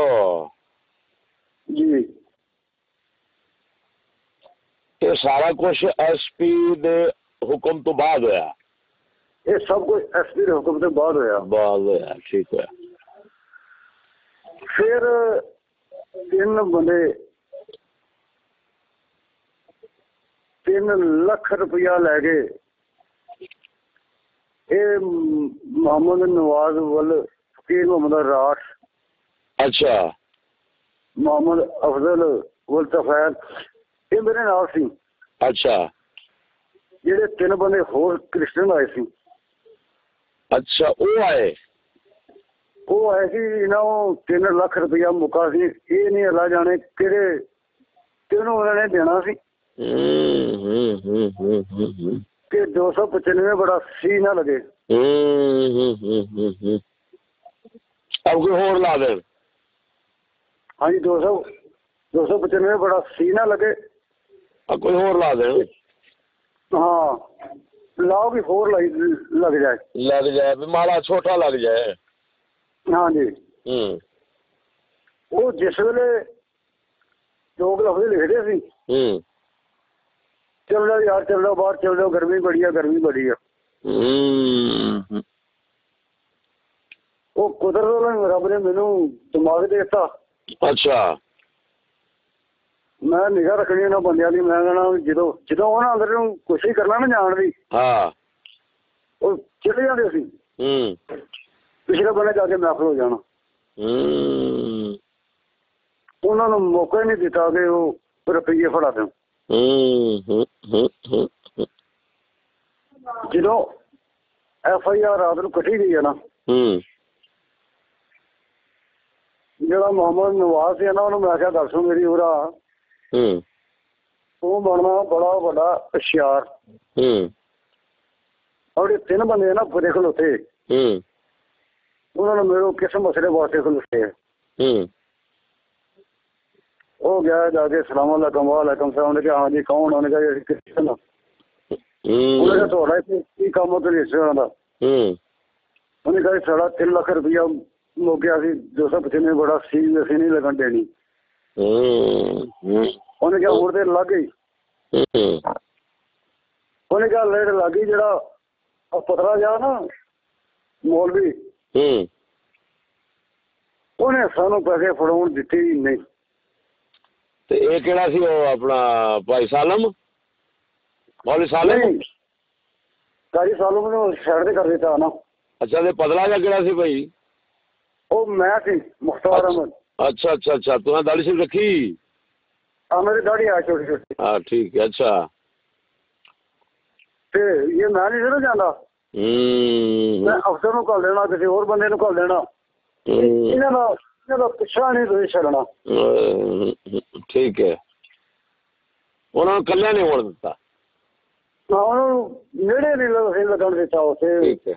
ਜੀ। ਇਹ ਸਾਰਾ ਕੁਛ SP ਦੇ ਹੁਕਮ ਤੋਂ ਬਾਅਦ ਹੋਇਆ। ਇਹ ਸਭ ਕੁਝ SP ਦੇ ਹੁਕਮ ਤੋਂ ਬਾਅਦ ਹੋਇਆ। ਠੀਕ ਹੈ। ਫਿਰ 3 ਬੰਦੇ 3 ਲੱਖ ਰੁਪਇਆ ਲੈ ਕੇ ਇਹ ਮੁਹੰਮਦ ਨਵਾਜ਼ ਵੱਲ ਫਕੀਰ ਮੁਹੰਮਦ ਰਾਠ ਅੱਛਾ ਮੁਹੰਮਦ ਅਫਜ਼ਲ ਵੱਲ ਤਫੈਲ ਇਹ ਮੇਰੇ ਨਾਲ ਸੀ। ਅੱਛਾ। ਜਿਹੜੇ 3 ਬੰਦੇ ਹੋਰ ਕ੍ਰਿਸਚਨ ਆਏ ਸੀ। ਅੱਛਾ ਉਹ ਆਏ ਸੀ ਇਹਨਾਂ ਨੂੰ 3 ਲੱਖ ਰੁਪਇਆ ਮੁੱਕਾ ਸੀ। ਇਹ ਨਹੀਂ ਅੱਲਾ ਜਾਣੇ ਕਿਹੜੇ ਕਿਹਨੂੰ ਉਹਨਾਂ ਨੇ ਦੇਣਾ ਸੀ ਕਿ 295 ਬੜਾ ਸੀ ਨਾ ਲਗੇ ਅਬ ਕੋਈ ਹੋਰ ਲਾ ਦੇ। ਹਾਂਜੀ 295 ਬੜਾ ਸੀ ਨਾ ਲਗੇ ਕੋਈ ਹੋਰ ਲਾ ਦੇ। ਹਾਂ ਲਾਓ ਵੀ ਹੋਰ ਲੱਗ ਜਾਏ ਵੀ ਮਾੜਾ ਛੋਟਾ ਲੱਗ ਜਾਏ। ਹਾਂਜੀ। ਉਹ ਜਿਸ ਵੇਲੇ 2 ਲਫ਼ਜ਼ ਲਿਖਦੇ ਸੀ ਚੱਲ ਜਾਓ ਯਾਰ ਚੱਲ ਜਾਓ ਬਾਹਰ ਚੱਲ ਜਾਓ ਗਰਮੀ ਬੜੀ ਆ। ਉਹ ਕੁਦਰਤ ਰੱਬ ਨੇ ਮੈਨੂੰ ਦਿਮਾਗ ਦੇ ਦਿੱਤਾ। ਅੱਛਾ। ਮੈਂ ਨਿਗਾਹ ਰੱਖਣੀ ਉਹਨਾਂ ਬੰਦਿਆਂ ਦੀ। ਮੈਂ ਕਹਿਣਾ ਜਦੋਂ ਉਹਨਾਂ ਅੰਦਰ ਨੂੰ ਕੁਛ ਹੀ ਕਰਨਾ ਨਾ ਜਾਣ ਦੀ ਉਹ ਚਲੇ ਜਾਂਦੇ ਸੀ ਪਿਛਲੇ ਬੰਨੇ ਜਾ ਕੇ ਮੈਫਲ ਹੋ ਜਾਣਾ। ਉਹਨਾਂ ਨੂੰ ਮੌਕਾ ਹੀ ਨਹੀਂ ਦਿੱਤਾ ਕਿ ਉਹ ਰੁਪਈਏ ਫੜਾ ਦੇਣ। ਜਦੋਂ FIR ਰਾਤ ਨੂੰ ਕੱਢੀ ਗਈ ਹੈ ਨਾ ਜਿਹੜਾ ਮੁਹੰਮਦ ਨਵਾਜ਼ ਸੀ ਨਾ ਉਹਨੂੰ ਮੈਂ ਕਿਹਾ ਦੱਸੋ ਮੇਰੀ ਭਰਾ ਉਹ ਬਣਨਾ ਬੜਾ ਵੱਡਾ ਹੁਸ਼ਿਆਰ ਔਰ ਇਹ 3 ਬੰਦੇ ਨਾ ਬੜੇ ਖਲੋਤੇ ਉਹਨਾਂ ਨੇ ਮੇਰੇ ਕਿਸੇ ਮਸਲੇ ਵਾਸਤੇ ਖਲੋਤੇ ਉਹ ਗਿਆ ਜਾ ਕੇ ਸਲਾਮ ਅਲੈਕਮ ਵਾਲੇਕਮ ਸਲਾਮ। ਉਹਨੇ ਕਿਹਾ ਹਾਂਜੀ ਕੌਣ? ਉਹਨੇ ਕਿਹਾ ਜੀ ਕ੍ਰਿਸਚਨ। ਉਹਨੇ ਕਿਹਾ ਤੁਹਾਡਾ ਕੀ ਕੰਮ ਹੋ ਰਿਸ਼ਤੇਦਾਰਾਂ ਦਾ? ਉਹਨੇ ਕਿਹਾ ਸਾਡਾ 3 ਲੱਖ ਰੁਪਇਆ ਮੁੱਕ ਗਿਆ ਸੀ 295 ਬੜਾ ਸੀ ਅਸੀਂ ਨਹੀਂ ਲੱਗਣ ਦੇਣੀ। ਉਹਨੇ ਕਿਹਾ ਹੋਰ ਤੇ ਲੱਗ ਗਈ। ਉਹਨੇ ਕਿਹਾ ਲੇਟ ਲੱਗ ਗਈ ਜਿਹੜਾ ਪਤਲਾ ਜਾ ਨਾ ਮੌਲਵੀ ਉਹਨੇ ਸਾਨੂੰ ਪੈਸੇ ਫੜਾਉਣ ਦਿੱਤੇ ਹੀ ਨਹੀਂ। ਤੇ ਇਹ ਕਿਹੜਾ ਸੀ ਉਹ ਆਪਣਾ ਭਾਈ ਸਾਲਮ ਮੌਲਵੀ ਸਾਲਮ? ਕਾਜੀ ਸਾਲਮ ਨੂੰ ਸਾਈਡ ਤੇ ਕਰ ਦਿੱਤਾ ਨਾ। ਅੱਛਾ ਤੇ ਪਤਲਾ ਜਿਹਾ ਕਿਹੜਾ ਸੀ ਭਾਈ? ਉਹ ਮੈਂ ਸੀ ਮੁਖਤਾਰ ਅਹਿਮਦ। ਅੱਛਾ ਅੱਛਾ ਅੱਛਾ ਤੂੰ ਦਾੜੀ ਸੀ ਰੱਖੀ? हाँ मेरी दाढ़ी है छोटी छोटी। हाँ ठीक है। अच्छा ते ये मैं नहीं ना जाना, मैं अफसर ਨੂੰ ਘੱਲ ਦੇਣਾ, ਕਿਸੇ ਹੋਰ ਬੰਦੇ ਨੂੰ ਘੱਲ ਦੇਣਾ। ਇਹਨਾਂ ਦਾ ਪਿੱਛਾ ਨਹੀਂ ਤੁਸੀਂ ਛੱਡਣਾ। ਠੀਕ ਹੈ। ਉਹਨਾਂ ਨੂੰ ਇਕੱਲਿਆਂ ਨਹੀਂ ਹੋਣ ਦਿੱਤਾ? ਨਾ ਉਹਨੂੰ ਨੇੜੇ ਨਹੀਂ ਲੱਗਣ ਦਿੱਤਾ ਉੱਥੇ। ਠੀਕ ਹੈ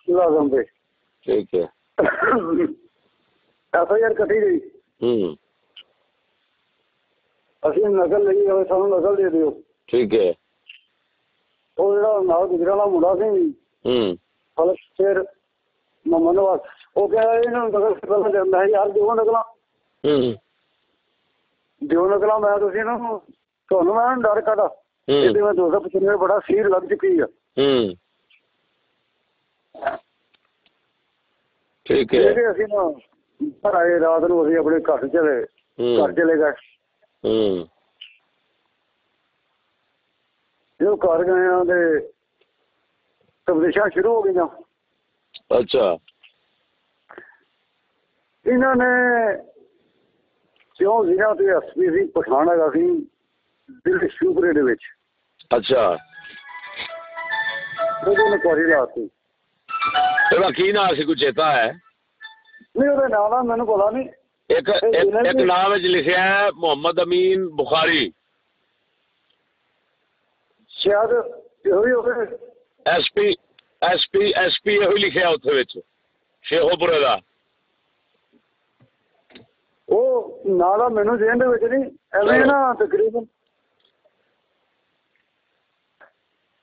ਲਾਜ਼ਮ ਦੇ। ਠੀਕ ਹੈ। FIR ਕੱਟੀ ਗਈ। ਅਸੀਂ ਨਕਲ ਲਈ ਹੋਵੇ, ਸਾਨੂੰ ਨਕਲ ਦੇ ਦਿਓ। ਠੀਕ ਹੈ। ਉਹ ਜਿਹੜਾ ਨਾਲ ਗੁਜਰਾਂ ਵਾਲਾ ਮੁੰਡਾ ਸੀ ਫਲਕ ਮੁਹੰਮਦ ਨਵਾਜ਼, ਉਹ ਕਹਿੰਦਾ ਇਹਨਾਂ ਨੂੰ ਨਕਲ ਪਹਿਲਾਂ ਦਿੰਦਾ ਹੈ ਯਾਰ, ਦਿਓ ਨਕਲਾਂ ਦਿਓ ਨਕਲਾਂ। ਮੈਂ ਤੁਸੀਂ ਇਹਨਾਂ ਨੂੰ ਤੁਹਾਨੂੰ ਮੈਂ ਡਰ ਕਾਦਾ ਇਹਦੇ ਮੈਂ 295 ਬੜਾ ਸੀਰ ਲੱਗ ਚੁੱਕੀ ਆ। ਠੀਕ ਹੈ। ਅਸੀਂ ਨਾ ਘਰ ਆਏ, ਰਾਤ ਨੂੰ ਅਸੀਂ ਆਪਣੇ ਘਰ ਚਲੇ ਗਏ। ਜਦੋਂ ਘਰ ਗਏ ਆ ਤੇ ਤਬਦੀਸ਼ਾਂ ਸ਼ੁਰੂ ਹੋ ਗਈਆਂ। ਅੱਛਾ। ਇਹਨਾਂ ਨੇ ਕਿਉਂ ਜ਼ਿਲ੍ਹਾ ਤੇ SP ਸੀ ਪਠਾਨ ਹੈਗਾ ਸੀ ਦਿੱਲੀ ਸ਼ੂਪਰੇ ਦੇ ਵਿੱਚ। ਅੱਛਾ। ਉਹਦੇ ਨੇ ਕੁਆਰੀ ਲਾਤੀ। ਉਹਦਾ ਕੀ ਨਾਂ ਸੀ, ਕੋਈ ਚੇਤਾ ਹੈ? ਨਹੀਂ ਉਹਦਾ ਨਾਂ ਦਾ ਮੈਨੂੰ ਪਤਾ ਨਹੀਂ। ਇੱਕ ਨਾਮ ਵਿੱਚ ਲਿਖਿਆ ਹੈ ਮੁਹੰਮਦ ਅਮੀਨ ਬੁਖਾਰੀ। ਸ਼ਾਇਦ ਇਹੋ ਹੀ ਹੋਵੇ। SP ਇਹੋ ਹੀ ਲਿਖਿਆ ਉੱਥੇ ਵਿੱਚ ਸ਼ੇਖੋਪੁਰੇ ਦਾ। ਉਹ ਨਾਂ ਦਾ ਮੈਨੂੰ ਜੇਨ ਦੇ ਵਿੱਚ ਨਹੀਂ, ਐਵੇਂ ਨਾ ਤਕਰੀਬਨ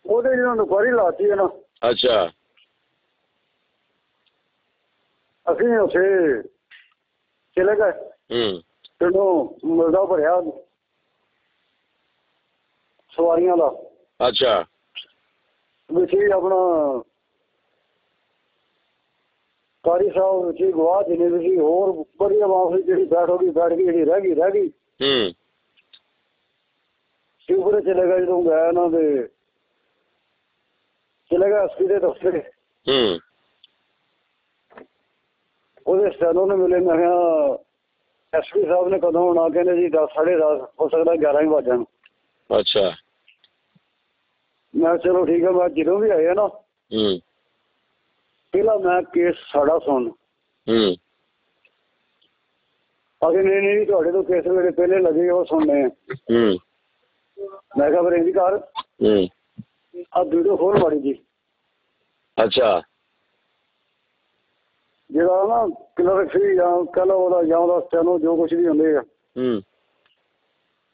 ਉਹਦੇ ਜਿਹਨਾਂ ਨੂੰ ਕੁਆਰੀ ਲਾਤੀ ਹੈ ਨਾ। ਅੱਛਾ। ਅਸੀਂ ਉੱਥੇ ਚਲੇ ਗਏ। ਤੈਨੂੰ ਮਿਲਦਾ ਭਰਿਆ ਸਵਾਰੀਆਂ ਦਾ। ਅੱਛਾ। ਵਿੱਚ ਹੀ ਆਪਣਾ ਕਾਰੀ ਸਾਹਿਬ ਵਿੱਚ ਹੀ ਗਵਾਹ ਜਿੰਨੇ ਵੀ ਸੀ, ਹੋਰ ਬੜੀ ਆਵਾਜ਼ ਸੀ ਜਿਹੜੀ ਬੈਠ ਗਈ, ਜਿਹੜੀ ਰਹਿ ਗਈ। ਸ਼ਿਵਪੁਰੇ ਚਲੇ ਗਏ। ਜਦੋਂ ਗਿਆ ਇਹਨਾਂ ਦੇ ਚਲੇ ਗਿਆ SP ਦੇ ਦਫ਼ਤਰ। ਉਹਦੇ ਸਟੈਨੋ ਨੇ ਮਿਲੇ। ਮੈਂ ਕਿਹਾ SP ਸਾਹਿਬ ਨੇ ਕਦੋਂ ਆਉਣਾ? ਕਹਿੰਦੇ ਜੀ 10 ਸਾਢੇ 10 ਹੋ ਸਕਦਾ 11 ਹੀ ਵੱਜ ਜਾਣ। ਅੱਛਾ। ਮੈਂ ਚਲੋ ਠੀਕ ਹੈ। ਮੈਂ ਜਦੋਂ ਵੀ ਆਏ ਨਾ ਪਹਿਲਾਂ ਮੈਂ ਕੇਸ ਸਾਡਾ ਸੁਣ। ਅਗੇ ਨਹੀਂ ਤੁਹਾਡੇ ਤੋਂ ਕੇਸ ਮੇਰੇ ਪਹਿਲੇ ਲੱਗੇ ਉਹ ਸੁਣਨੇ ਆ। ਮੈਂ ਕਿਹਾ ਫਿਰ ਇੰਝ ਕਰ ਆ ਵੀਡੀਓ ਖੋਲ ਮਾੜੀ ਜੀ। ਅੱਛਾ। ਜਿਹੜਾ ਨਾ ਕਲਰ ਸੀ ਜਾਂ ਕਹਿ ਲਓ ਉਹਦਾ ਜਾਂ ਉਹਦਾ ਸਟੈਨੋ ਜੋ ਕੁਛ ਵੀ ਹੁੰਦੇ ਆ,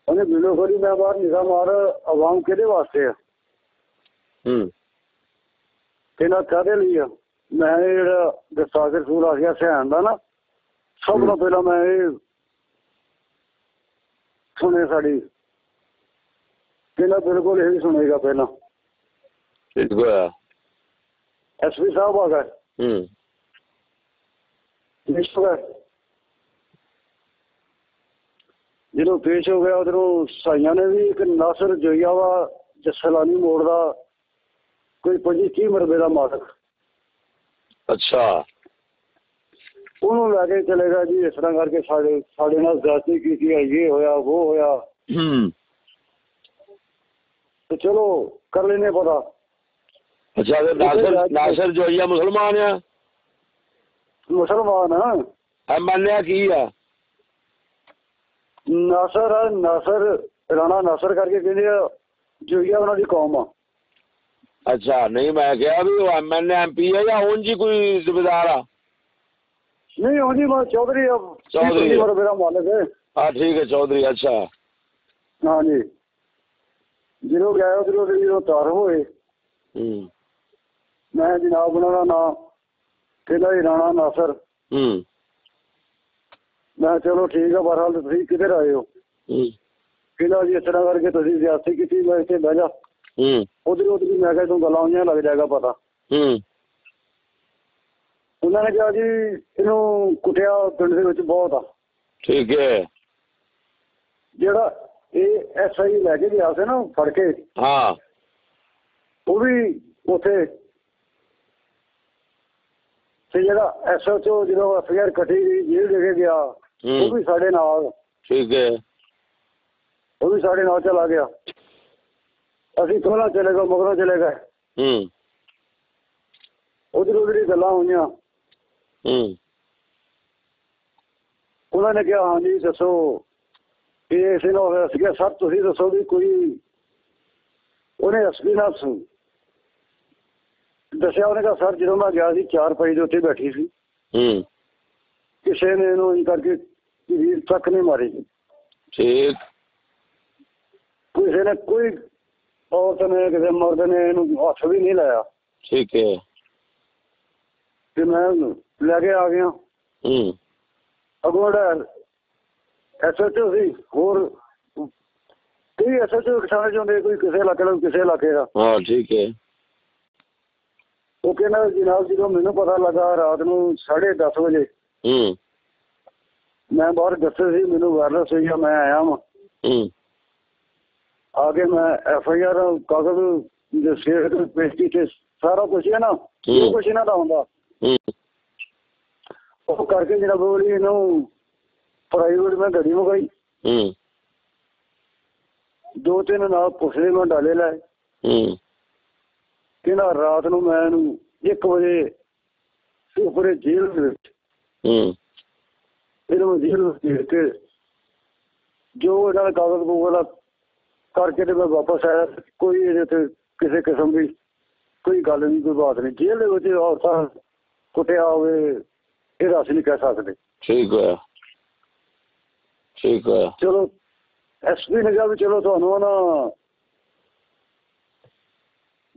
ਉਹਨੇ ਵੀਡੀਓ ਖੋਲੀ। ਮੈਂ ਬਾਹਰ ਨਿਗਾਹ ਮਾਰ, ਆਵਾਮ ਕਿਹਦੇ ਵਾਸਤੇ ਆ? ਕਹਿੰਦਾ ਕਾਹਦੇ ਲਈ ਆ? ਮੈਂ ਜਿਹੜਾ ਦਸਤਾਰ ਸੂਰ ਆ ਗਿਆ ਸਹਿਣ ਦਾ ਨਾ, ਸਭ ਤੋਂ ਪਹਿਲਾਂ ਮੈਂ ਇਹ ਸੁਣੇ ਸਾਡੀ। ਕਹਿੰਦਾ ਬਿਲਕੁਲ ਇਹ ਵੀ ਸੁਣੇਗਾ ਪਹਿਲਾਂ। SP ਸਾਹਿਬ ਆ ਗਏ। ਜਦੋਂ ਪੇਸ਼ ਹੋ ਗਿਆ ਉਧਰੋਂ ਸਾਈਆਂ ਨੇ ਵੀ ਇੱਕ ਨਾਸਰ ਜੋਈਆ ਵਾ ਜਸਲਾਨੀ ਮੋੜ ਦਾ ਕੋਈ 25-30 ਮਰਬੇ ਦਾ ਮਾਲਕ। ਅੱਛਾ। ਉਹਨੂੰ ਲੈ ਕੇ ਚਲੇ ਗਿਆ ਜੀ। ਇਸ ਤਰ੍ਹਾਂ ਕਰਕੇ ਸਾਡੇ ਨਾਲ ਜ਼ਿਆਦਤੀ ਕੀਤੀ ਹੈ, ਇਹ ਹੋਇਆ ਉਹ ਹੋਇਆ। ਤੇ ਚਲੋ ਕਰ ਲੈਨੇ ਪਤਾ। ਅੱਛਾ। ਨਾਸਰ ਜੋਈਆ ਮੁਸਲਮਾਨ ਆ? ਮੁਸਲਮਾਨ ਆ। ਮੰਨਿਆ ਕੀ ਆ? ਨਾਸਰ ਰਾਣਾ ਨਾਸਰ ਕਰਕੇ ਕਹਿੰਦੇ ਆ, ਜੋਈਆ ਉਹਨਾਂ ਦੀ ਕੌਮ ਆ। ਅੱਛਾ। ਨਹੀਂ ਮੈਂ ਕਿਹਾ ਵੀ ਉਹ MLA MP ਹੈ ਜਾਂ ਉਂਝ ਹੀ ਕੋਈ ਜ਼ਿੰਮੇਦਾਰ ਆ? ਨਹੀਂ ਉਂਝ ਹੀ ਚੌਧਰੀ ਆ। ਚੌਧਰੀ ਮੇਰਾ ਮਾਲਕ ਹੈ। ਹਾਂ ਠੀਕ ਹੈ ਚੌਧਰੀ। ਅੱਛਾ। ਹਾਂਜੀ। ਜਦੋਂ ਗਏ ਉਧਰੋਂ ਜਦੋਂ ਤਾਰ ਹੋਏ, ਮੈਂ ਜਨਾਬ ਉਹਨਾਂ ਦਾ ਨਾਂ ਕਹਿੰਦਾ ਜੀ ਰਾਣਾ ਨਾਸਰ। ਮੈਂ ਚਲੋ ਠੀਕ ਆ, ਬਹਰਹਾਲ ਤੁਸੀਂ ਕਿੱਧਰ ਆਏ ਹੋ? ਕਹਿੰਦਾ ਜੀ ਇਸ ਤਰ੍ਹਾਂ ਕਰਕੇ ਤੁਸੀਂ ਜ਼ਿਆਦਤੀ ਕੀਤੀ। ਮੈਂ ਇੱਥੇ ਬਹਿ ਜਾ। ਉਧਰ ਮੈਂ ਕਿਹਾ ਤੂੰ ਗੱਲਾਂ ਹੋਈਆਂ ਲੱਗ ਜਾਏਗਾ ਪਤਾ। ਉਹਨਾਂ ਨੇ ਕਿਹਾ ਜੀ ਇਹਨੂੰ ਕੁੱਟਿਆ ਪਿੰਡ ਦੇ ਵਿੱਚ ਬਹੁਤ ਆ। ਠੀਕ ਹੈ। ਜਿਹੜਾ ਇਹ SI ਲੈ ਕੇ ਗਿਆ ਸੀ ਨਾ ਫੜ ਕੇ, ਹਾਂ, ਉਹ ਵੀ ਉੱਥੇ ਤੇ ਜਿਹੜਾ SHO ਜਦੋਂ FIR ਕੱਟੀ ਗਈ ਜੇਲ੍ਹ ਦੇ ਕੇ ਗਿਆ, ਉਹ ਵੀ ਸਾਡੇ ਨਾਲ। ਠੀਕ ਹੈ। ਉਹ ਵੀ ਸਾਡੇ ਨਾਲ ਚਲਾ ਗਿਆ। ਅਸੀਂ ਪਹਿਲਾਂ ਚਲੇ ਗਏ, ਮਗਰੋਂ ਚਲੇ ਗਏ। ਉਧਰ ਉਧਰ ਗੱਲਾਂ ਹੋਈਆਂ। ਉਹਨਾਂ ਨੇ ਕਿਹਾ ਹਾਂਜੀ ਦੱਸੋ ਇਹ ਇਸੇ ਨਾਲ ਹੋਇਆ ਸੀਗਾ। ਸਰ ਤੁਸੀਂ ਦੱਸੋ ਵੀ ਕੋਈ, ਉਹਨੇ SP ਨਾਲ ਦੱਸਿਆ। ਉਹਨੇ ਕਿਹਾ ਸਰ ਜਦੋਂ ਮੈਂ ਗਿਆ ਸੀ 4 ਵਜੇ ਦੇ ਉੱਤੇ ਬੈਠੀ ਸੀ, ਕਿਸੇ ਨੇ ਇਹਨੂੰ ਇਹ ਕਰਕੇ ਵੀਰ ਤੱਕ ਨਹੀਂ ਮਾਰੀ। ਠੀਕ। ਕਿਸੇ ਨੇ, ਕੋਈ ਔਰਤ ਨੇ, ਕਿਸੇ ਮਰਦ ਨੇ ਇਹਨੂੰ ਹੱਥ ਵੀ ਨਹੀਂ ਲਾਇਆ। ਠੀਕ ਹੈ। ਤੇ ਮੈਂ ਲੈ ਕੇ ਆ ਗਿਆ। ਅੱਗੋਂ SHO ਸੀ, ਹੋਰ ਕਈ SHO ਕਿਸਾਨ ਚਾਹੁੰਦੇ, ਕੋਈ ਕਿਸੇ ਇਲਾਕੇ ਦਾ, ਕਿਸੇ ਇਲਾਕੇ ਦਾ। ਹਾਂ ਠੀਕ ਹੈ। ਉਹ ਕਹਿੰਦਾ ਜਨਾਬ ਜਦੋਂ ਮੈਨੂੰ ਪਤਾ ਲੱਗਾ ਰਾਤ ਨੂੰ 10:30 ਵਜੇ, ਮੈਂ ਬਾਹਰ ਦੱਸੇ ਸੀ, ਮੈਨੂੰ ਵਾਇਰਲੈਸ ਹੋਈ ਆ, ਮੈਂ ਆਇਆ ਵਾਂ। ਆ ਕੇ ਮੈਂ FIR ਕਾਗਜ਼ ਦੇ ਸੇਠ ਪੇਸ਼ ਕੀਤੇ, ਸਾਰਾ ਕੁਛ ਹੈ ਨਾ, ਜੋ ਕੁਛ ਇਹਨਾਂ ਦਾ ਹੁੰਦਾ ਉਹ ਕਰਕੇ ਜਿਹੜਾ ਬੋਲੀ ਇਹਨੂੰ ਪ੍ਰਾਈਵੇਟ ਮੈਂ ਗੱਡੀ ਮੰਗਾਈ। 2-3 ਨਾਲ ਪੁੱਛਦੇ ਮੈਂ ਡਾਲੇ ਲਾਏ। ਕਹਿੰਦਾ ਰਾਤ ਨੂੰ ਮੈਂ ਇਹਨੂੰ 1 ਵਜੇ ਉੱਪਰੇ ਜੇਲ੍ਹ ਦੇ ਵਿੱਚ ਇਹਨੂੰ ਜੇਲ੍ਹ ਦੇ ਕੇ ਜੋ ਇਹਨਾਂ ਦਾ ਕਾਗਜ਼ ਕੂਗਜ਼ ਕਰਕੇ ਤੇ ਮੈਂ ਵਾਪਸ ਆਇਆ। ਕੋਈ ਇਹਦੇ ਤੇ ਕਿਸੇ ਕਿਸਮ ਦੀ ਕੋਈ ਗੱਲ ਨਹੀਂ, ਕੋਈ ਬਾਤ ਨਹੀਂ। ਜੇਲ੍ਹ ਦੇ ਵਿੱਚ ਔਰਤਾਂ ਕੁੱਟਿਆ ਹੋਵੇ ਇਹਦਾ ਅਸੀਂ ਨਹੀਂ ਕਹਿ ਸਕਦੇ। ਠੀਕ ਹੋਇਆ, ਠੀਕ ਹੋਇਆ। ਚਲੋ SP ਨੇ ਕਿਹਾ ਵੀ ਚਲੋ ਤੁਹਾਨੂੰ ਨਾ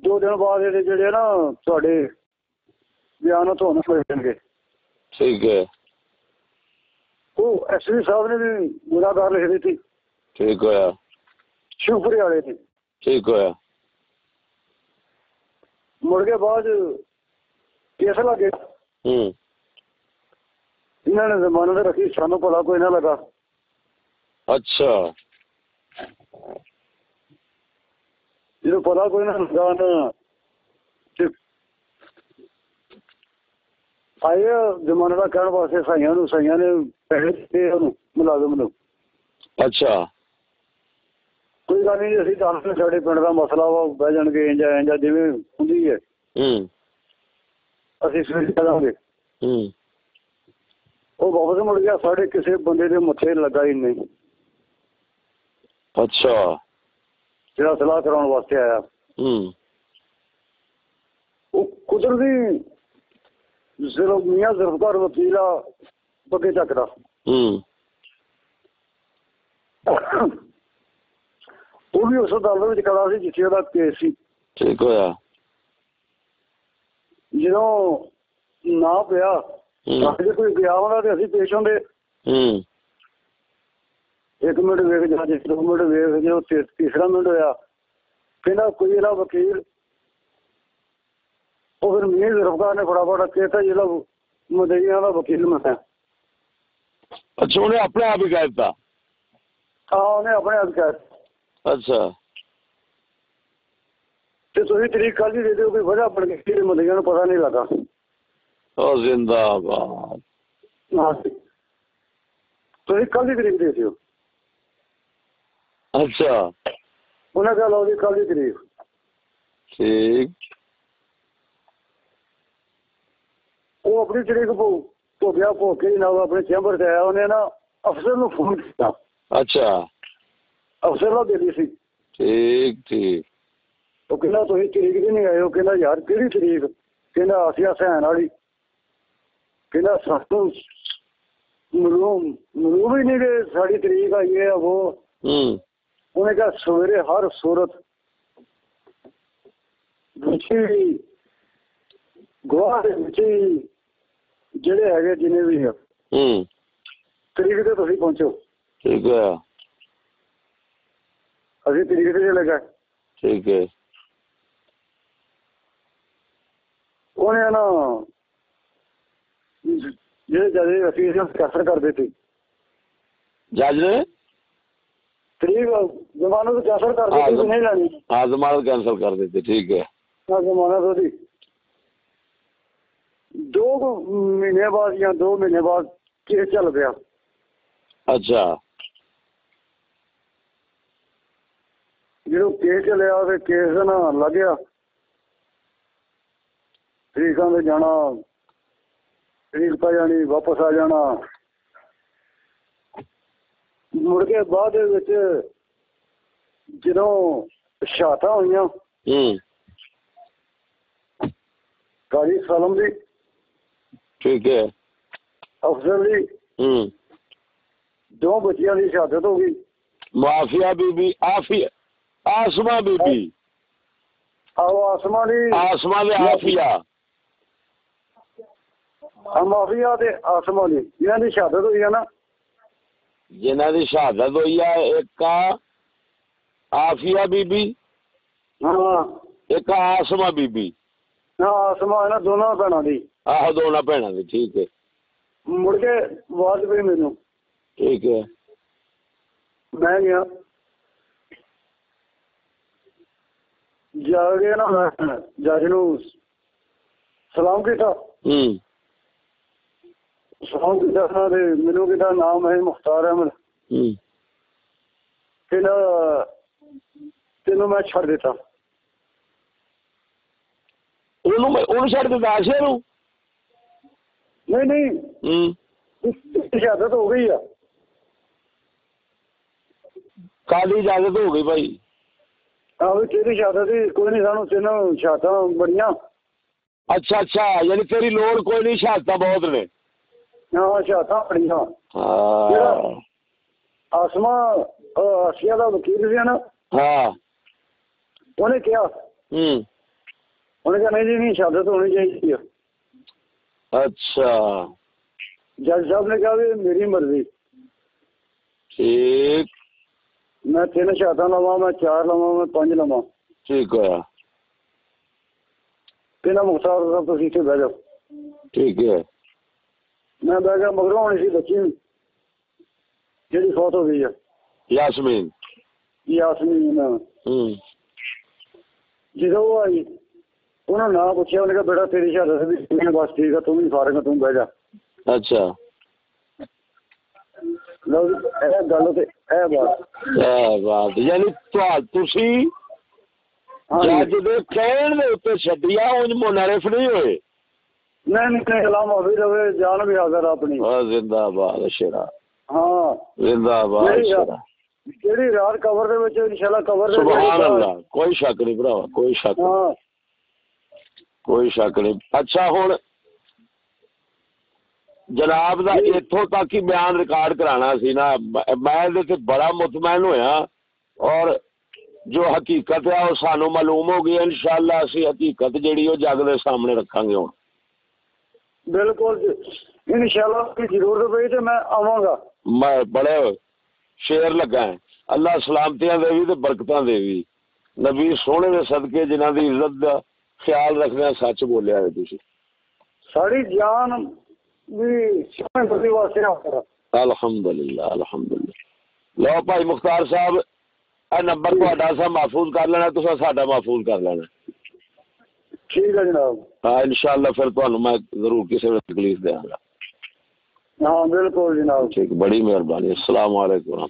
2 ਦਿਨ ਬਾਅਦ ਇਹਦੇ ਜਿਹੜੇ ਨਾ ਤੁਹਾਡੇ ਬਿਆਨ ਤੁਹਾਨੂੰ ਮਿਲ ਜਾਣਗੇ। ਠੀਕ ਹੈ। ਉਹ SP ਸਾਹਿਬ ਨੇ ਵੀ ਗੁਨਾਹਗਾਰ ਲਿਖ ਦਿੱਤੀ। ਠੀਕ ਹੋਇਆ। ਸ਼ਿਵਪੁਰੇ ਵਾਲੇ ਨੇ। ਠੀਕ ਹੋਇਆ। ਮੁੜ ਕੇ ਬਾਅਦ ਕੇਸ ਲੱਗੇ। ਇਹਨਾਂ ਨੇ ਜ਼ਮਾਨਤ ਰੱਖੀ, ਸਾਨੂੰ ਭਲਾ ਕੋਈ ਨਾ ਲੱਗਾ। ਅੱਛਾ। ਜਦੋਂ ਪਤਾ ਕੋਈ ਨਾ ਲੱਗਾ ਨਾ ਆਏ ਜ਼ਮਾਨਤ ਦਾ ਕਹਿਣ ਵਾਸਤੇ ਸਾਈਆਂ ਨੇ ਪੈਸੇ ਦਿੱਤੇ ਉਹਨੂੰ, ਮੁਲਾਜ਼ਮ ਨੂੰ। ਅੱਛਾ। ਕੋਈ ਗੱਲ ਨਹੀਂ, ਅਸੀਂ ਦੱਸ ਸਾਡੇ ਪਿੰਡ ਦਾ ਮਸਲਾ ਵਾ, ਬਹਿ ਜਾਣਗੇ ਇੰਜਾ ਜਿਵੇਂ ਹੁੰਦੀ ਹੈ, ਅਸੀਂ ਸਵੇਰੇ ਕਰਾਂਗੇ। ਉਹ ਵਾਪਸ ਮੁੜ ਗਿਆ। ਸਾਡੇ ਕਿਸੇ ਬੰਦੇ ਦੇ ਮੱਥੇ ਲੱਗਾ ਹੀ ਨਹੀਂ। ਅੱਛਾ। ਜਿਹੜਾ ਸਲਾਹ ਕਰਾਉਣ ਵਾਸਤੇ ਆਇਆ, ਉਹ ਕੁਦਰਤੀ ਸਿਰਫ ਮੀਆਂ ਜ਼ਰਫਕਾਰ ਵਕੀਲ ਆ ਬੱਗੇ ਚੱਕਦਾ। ਉਹ ਵੀ ਉਸ ਅਦਾਲਤ ਵਿੱਚ ਖੜਾ ਸੀ ਜਿੱਥੇ ਉਹਦਾ ਕੇਸ ਸੀ। ਠੀਕ ਹੋਇਆ। ਜਦੋਂ ਨਾ ਪਿਆ, ਜੇ ਕੋਈ ਗਿਆ ਹੁੰਦਾ ਤੇ ਅਸੀਂ ਪੇਸ਼ ਹੁੰਦੇ। 1 ਮਿੰਟ ਵੇਖ ਜਾ, 2 ਮਿੰਟ ਵੇਖ, ਜੋ ਤੀਸਰਾ ਮਿੰਟ ਹੋਇਆ ਕਹਿੰਦਾ ਕੋਈ ਇਹਦਾ ਵਕੀਲ। ਉਹ ਫਿਰ ਮੀਆਂ ਜ਼ਰਫਕਾਰ ਨੇ ਫਟਾਫਟ ਕਹਿਤਾ ਜਿਹੜਾ ਮਦਈਆਂ ਦਾ ਵਕੀਲ ਮੈਂ। ਅੱਛਾ, ਉਹਨੇ ਆਪਣੇ ਆਪ ਹੀ ਕਹਿ ਦਿੱਤਾ। ਹਾਂ, ਉਹਨੇ ਆਪਣੇ ਆਪ ਕਹਿ। ਅੱਛਾ। ਤੇ ਤੁਸੀਂ ਤਰੀਕ ਕੱਲ੍ਹ ਹੀ ਦੇ ਦਿਓ, ਕੋਈ ਵਜ੍ਹਾ ਬਣ ਗਈ, ਮਦਈਆਂ ਨੂੰ ਪਤਾ ਨਹੀਂ ਲੱਗਾ। ਉਹ ਜ਼ਿੰਦਾਬਾਦ। ਹਾਂ, ਤੁਸੀਂ ਕੱਲ੍ਹ ਦੀ ਤਰੀਕ ਦੇ ਦਿਓ। ਅੱਛਾ। ਉਹਨਾਂ ਕਿਹਾ ਲਓ ਜੀ ਕੱਲ੍ਹ ਦੀ ਤਰੀਕ। ਠੀਕ। ਉਹ ਆਪਣੀ ਤਰੀਕ ਭੋਗਿਆ, ਭੋਗ ਕੇ ਨਾਲ ਆਪਣੇ ਚੈਂਬਰ 'ਚ ਆਇਆ। ਉਹਨੇ ਨਾ ਅਫਸਰ ਨੂੰ ਫੋਨ ਕੀਤਾ। ਅੱਛਾ। ਅਫਸਰ ਦਾ ਦਿੱਲੀ ਸੀ। ਠੀਕ ਠੀਕ। ਉਹ ਕਹਿੰਦਾ ਤੁਸੀਂ ਤਰੀਕ ਵੀ ਨਹੀਂ ਆਏ ਹੋ। ਕਹਿੰਦਾ ਯਾਰ ਕਿਹੜੀ ਤਰੀਕ? ਕਹਿੰਦਾ ਆਸਿਆ ਸੈਨ ਵਾਲੀ। ਕਹਿੰਦਾ ਸਾਨੂੰ ਮਲੂਮ ਹੀ ਨਹੀਂ ਕਿ ਸਾਡੀ ਤਰੀਕ ਆਈ ਹੈ। ਉਹ ਉਹਨੇ ਕਿਹਾ ਸਵੇਰੇ ਹਰ ਸੂਰਤ ਗਵਾਹ ਦੇ ਵਿੱਚ ਜਿਹੜੇ ਹੈਗੇ ਜਿੰਨੇ ਵੀ ਆ ਤਰੀਕ ਤੇ ਤੁਸੀਂ ਪਹੁੰਚੋ। ਠੀਕ ਹੈ। ਅਸੀਂ ਤਰੀਕ ਤੇ ਚਲੇ ਗਏ। ਠੀਕ ਹੈ। ਉਹਨੇ ਨਾ ਜਿਹੜੇ ਜੱਜ ਅਫੀਸ ਕੈਂਸਲ ਕਰ ਦਿੱਤੀ ਜੱਜ ਨੇ ਤਰੀਕ ਜ਼ਮਾਨਤ ਕੈਂਸਲ ਕਰ ਦਿੱਤੀ, ਨਹੀਂ ਲੈਣੀ। ਹਾਂ ਜ਼ਮਾਨਤ ਕੈਂਸਲ ਕਰ ਦਿੱਤੀ, ਠੀਕ ਹੈ। ਜ਼ਮਾਨਤ ਉਹਦੀ 2 ਮਹੀਨੇ ਬਾਅਦ ਜਾਂ 2 ਮਹੀਨੇ ਬਾਅਦ ਕੇਸ ਚੱਲ ਪਿਆ। ਅੱਛਾ, ਜਦੋਂ ਕੇਸ ਚੱਲਿਆ ਤੇ ਕੇਸ ਦਾ ਨਾ ਲੱਗਿਆ ਤਰੀਕਾਂ ਤੇ ਜਾਣਾ, ਤਰੀਕ ਪੈ ਜਾਣੀ, ਵਾਪਸ ਆ ਜਾਣਾ। ਮੁੜ ਕੇ ਬਾਅਦ ਦੇ ਵਿੱਚ ਜਦੋਂ ਸ਼ਹਾਦਤਾਂ ਹੋਈਆਂ ਕਾਜੀ ਸਾਲਮ ਦੀ, ਠੀਕ ਹੈ, ਅਫਸਰ ਦੀ 2 ਬੱਚਿਆਂ ਦੀ ਸ਼ਹਾਦਤ ਹੋ ਗਈ। ਮਾਫੀਆ ਬੀਬੀ ਆਸਮਾ ਬੀਬੀ, ਆਹੋ ਆਸਮਾ ਦੀ, ਆਸਮਾ ਦੇ ਆਫੀਆ, ਮਾਫੀਆ ਤੇ ਆਸਮਾ ਦੀ, ਜਿਹਨਾਂ ਦੀ ਸ਼ਹਾਦਤ ਹੋਈ ਆ ਨਾ, ਜਿਨ੍ਹਾਂ ਦੀ ਸ਼ਹਾਦਤ ਹੋਈ ਆ, ਇੱਕ ਆਫੀਆ ਬੀਬੀ, ਹਾਂ, ਇੱਕ ਆਸਮਾ ਬੀਬੀ। ਆਸਮਾ ਇਹਨਾਂ ਦੋਨਾਂ ਭੈਣਾਂ ਦੀ। ਆਹੋ ਦੋਨਾਂ ਭੈਣਾਂ ਦੀ, ਠੀਕ ਹੈ। ਮੁੜ ਕੇ ਆਵਾਜ਼ ਪਈ ਮੈਨੂੰ, ਠੀਕ ਹੈ। ਮੈਂ ਗਿਆ ਜਾ ਕੇ ਨਾ ਜੱਜ ਨੂੰ ਸਲਾਮ ਕੀਤਾ। ਸਲਾਮ ਕੀਤਾ ਤੇ ਮੈਨੂੰ ਕਿਹਦਾ ਨਾਮ ਹੈ ਮੁਖਤਾਰ ਅਹਿਮਦ, ਤੈਨੂੰ ਮੈਂ ਛੱਡ ਦਿੱਤਾ। ਉਹਨੂੰ ਛੱਡ ਦਿੱਤਾ ਆਸ਼ੇ ਨੂੰ? ਨਹੀਂ ਸ਼ਹਾਦਤ ਹੋ ਗਈ ਆ। ਕਾਹਦੀ ਇਜਾਜ਼ਤ ਹੋ ਗਈ ਭਾਈ? ਆਹੋ ਤੇਰੀ ਸ਼ਹਾਦਤ ਸੀ, ਕੋਈ ਨਹੀਂ, ਸਾਨੂੰ 3 ਸ਼ਹਾਦਤਾਂ ਬੜੀਆਂ। ਅੱਛਾ, ਯਾਨੀ ਤੇਰੀ ਲੋੜ ਕੋਈ ਨਹੀਂ, ਸ਼ਹਾਦਤਾਂ ਬਹੁਤ ਨੇ। ਹਾਂ ਸ਼ਹਾਦਤਾਂ ਬੜੀਆਂ। ਆਸਮਾ ਆਸੀਆ ਦਾ ਵਕੀਲ ਸੀ ਨਾ, ਉਹਨੇ ਕਿਹਾ, ਉਹਨੇ ਕਿਹਾ ਨਹੀਂ ਜੀ ਨਹੀਂ, ਸ਼ਹਾਦਤ ਹੋਣੀ ਚਾਹੀਦੀ ਆ। ਅੱਛਾ, ਜੱਜ ਸਾਹਿਬ ਨੇ ਕਿਹਾ ਵੀ ਮੇਰੀ ਮਰਜ਼ੀ, ਠੀਕ, ਮੈਂ 3 ਸ਼ਹਾਦਤਾਂ ਲਵਾਂ, ਮੈਂ 4 ਲਵਾਂ, ਮੈਂ 5 ਲਵਾਂ। ਠੀਕ ਹੋਇਆ। ਕਹਿੰਦਾ ਮੁਖਤਾਰ ਸਾਹਿਬ ਤੁਸੀਂ ਇੱਥੇ ਬਹਿ ਜਾਓ। ਠੀਕ ਹੈ। ਮੈਂ ਬਹਿ ਗਿਆ। ਮਗਰੋਂ ਹੋਣੀ ਸੀ ਬੱਚੀ ਜਿਹੜੀ ਫੌਤ ਹੋ ਗਈ ਆ, ਯਾਸਮੀਨ। ਜਦੋਂ ਉਹ ਆਈ ਉਹਨਾਂ ਨਾਂ ਪੁੱਛਿਆ, ਉਹਨੇ ਕਿਹਾ ਬੇਟਾ ਤੇਰੀ ਸ਼ਹਾਦਤ ਵੀ, ਬਸ ਠੀਕ ਆ, ਤੂੰ ਵੀ ਫਾਰਗ ਆ, ਤੂੰ ਬਹਿ ਜਾ। ਅੱਛਾ, ਲਓ ਇਹ ਗੱਲ ਤੇ ਇਹ ਬਾਤ ਯਾਨੀ ਤੁਸੀਂ ਜੱਜ ਦੇ ਕਹਿਣ ਦੇ ਉੱਤੇ ਛੱਡਿਆ, ਉਂਝ ਮੁਨਰਿਫ ਨਹੀਂ ਹੋਏ? ਨਹੀਂ ਸਲਾਮ ਵੀ ਰਵੇ, ਜਾਨ ਵੀ ਹਾਜ਼ਰ ਆਪਣੀ। ਜ਼ਿੰਦਾਬਾਦ ਸ਼ੇਰਾ। ਹਾਂ ਜ਼ਿੰਦਾਬਾਦ ਸ਼ੇਰਾ। ਜਿਹੜੀ ਰਾਤ ਕਬਰ ਦੇ ਵਿੱਚ ਇਨਸ਼ਾਅੱਲਾ ਕਬਰ ਦੇ, ਸੁਭਾਨ ਅੱਲਾਹ, ਕੋਈ ਸ਼ੱਕ ਨਹੀਂ ਭਰਾਵਾ, ਕੋਈ ਸ਼ੱਕ ਨਹੀਂ, ਕੋਈ ਸ਼ੱਕ ਨਹੀਂ। ਅੱਛਾ, ਹੁਣ ਜਨਾਬ ਦਾ ਇੱਥੋਂ ਤੱਕ ਹੀ ਬਿਆਨ ਰਿਕਾਰਡ ਕਰਾਉਣਾ ਸੀ ਨਾ, ਮੈਂ ਇਹਦੇ ਤੇ ਬੜਾ ਮੁਤਮੈਨ ਹੋਇਆ, ਔਰ ਜੋ ਹਕੀਕਤ ਹੈ ਉਹ ਸਾਨੂੰ ਮਾਲੂਮ ਹੋ ਗਈ। ਇਨਸ਼ਾਅੱਲਾ ਅਸੀਂ ਹਕੀਕਤ ਜਿਹੜੀ ਉਹ ਜੱਗ ਦੇ ਸਾਹਮਣੇ ਰੱਖਾਂਗੇ। ਹੁਣ ਬਿਲਕੁਲ ਇਨਸ਼ਾਅੱਲਾ ਜ਼ਰੂਰਤ ਪਈ ਤੇ ਮੈਂ ਆਵਾਂਗਾ। ਮੈਂ ਬੜੇ ਸ਼ੇਰ ਲੱਗਾ, ਅੱਲਾ ਸਲਾਮਤੀਆਂ ਦੇਵੀ ਤੇ ਬਰਕਤਾਂ ਦੇਵੀ, ਨਬੀ ਸੋਹਣੇ ਦੇ ਸਦਕੇ ਜਿਨ੍ਹਾਂ ਦੀ ਇੱਜ਼ਤ ਦਾ ਖਿਆਲ ਰੱਖਦਿਆਂ ਸੱਚ ਬੋਲਿਆ ਹੈ ਤੁਸੀਂ। ਸਾਡੀ ਜਾਨ ਵੀ ਸੋਹਣੇ ਵਾਸਤੇ ਆਖਰਾ। ਅਲਹਮਦੁਲਿਲਾ। ਲਓ ਭਾਈ ਮੁਖਤਾਰ ਸਾਹਿਬ, ਇਹ ਨੰਬਰ ਤੁਹਾਡਾ ਸਾ ਮਹਿਫੂਜ਼ ਕਰ ਲੈਣਾ, ਤੁਸੀਂ ਸਾਡਾ ਮਹਿਫੂਜ਼ ਕਰ ਲੈਣਾ। ਠੀਕ ਹੈ ਜਨਾਬ। ਹਾਂ ਇਨਸ਼ਾਅੱਲਾ, ਫਿਰ ਤੁਹਾਨੂੰ ਮੈਂ ਜ਼ਰੂਰ ਕਿਸੇ ਵੇਲੇ ਤਕਲੀਫ ਦੇਵਾਂਗਾ। ਹਾਂ ਬਿਲਕੁਲ ਜਨਾਬ। ਠੀਕ, ਬੜੀ ਮਿਹਰਬਾਨੀ। अस्सलाम वालेकुम।